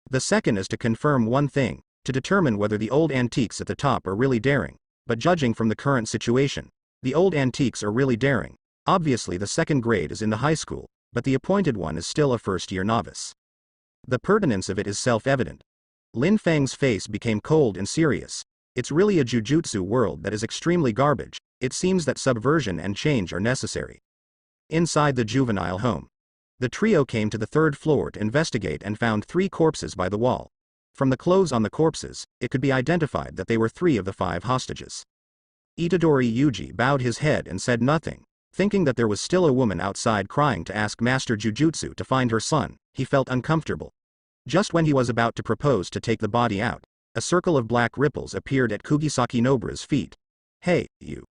The second is to confirm one thing, to determine whether the old antiques at the top are really daring, but judging from the current situation, the old antiques are really daring. Obviously the second grade is in the high school, but the appointed one is still a first-year novice. The pertinence of it is self-evident. Lin Fang's face became cold and serious. It's really a jujutsu world that is extremely garbage. It seems that subversion and change are necessary. Inside the juvenile home, the trio came to the third floor to investigate and found 3 corpses by the wall. From the clothes on the corpses, it could be identified that they were 3 of the 5 hostages. Itadori Yuji bowed his head and said nothing, thinking that there was still a woman outside crying to ask Master Jujutsu to find her son. He felt uncomfortable. Just when he was about to propose to take the body out, a circle of black ripples appeared at Kugisaki Nobara's feet. Hey, you.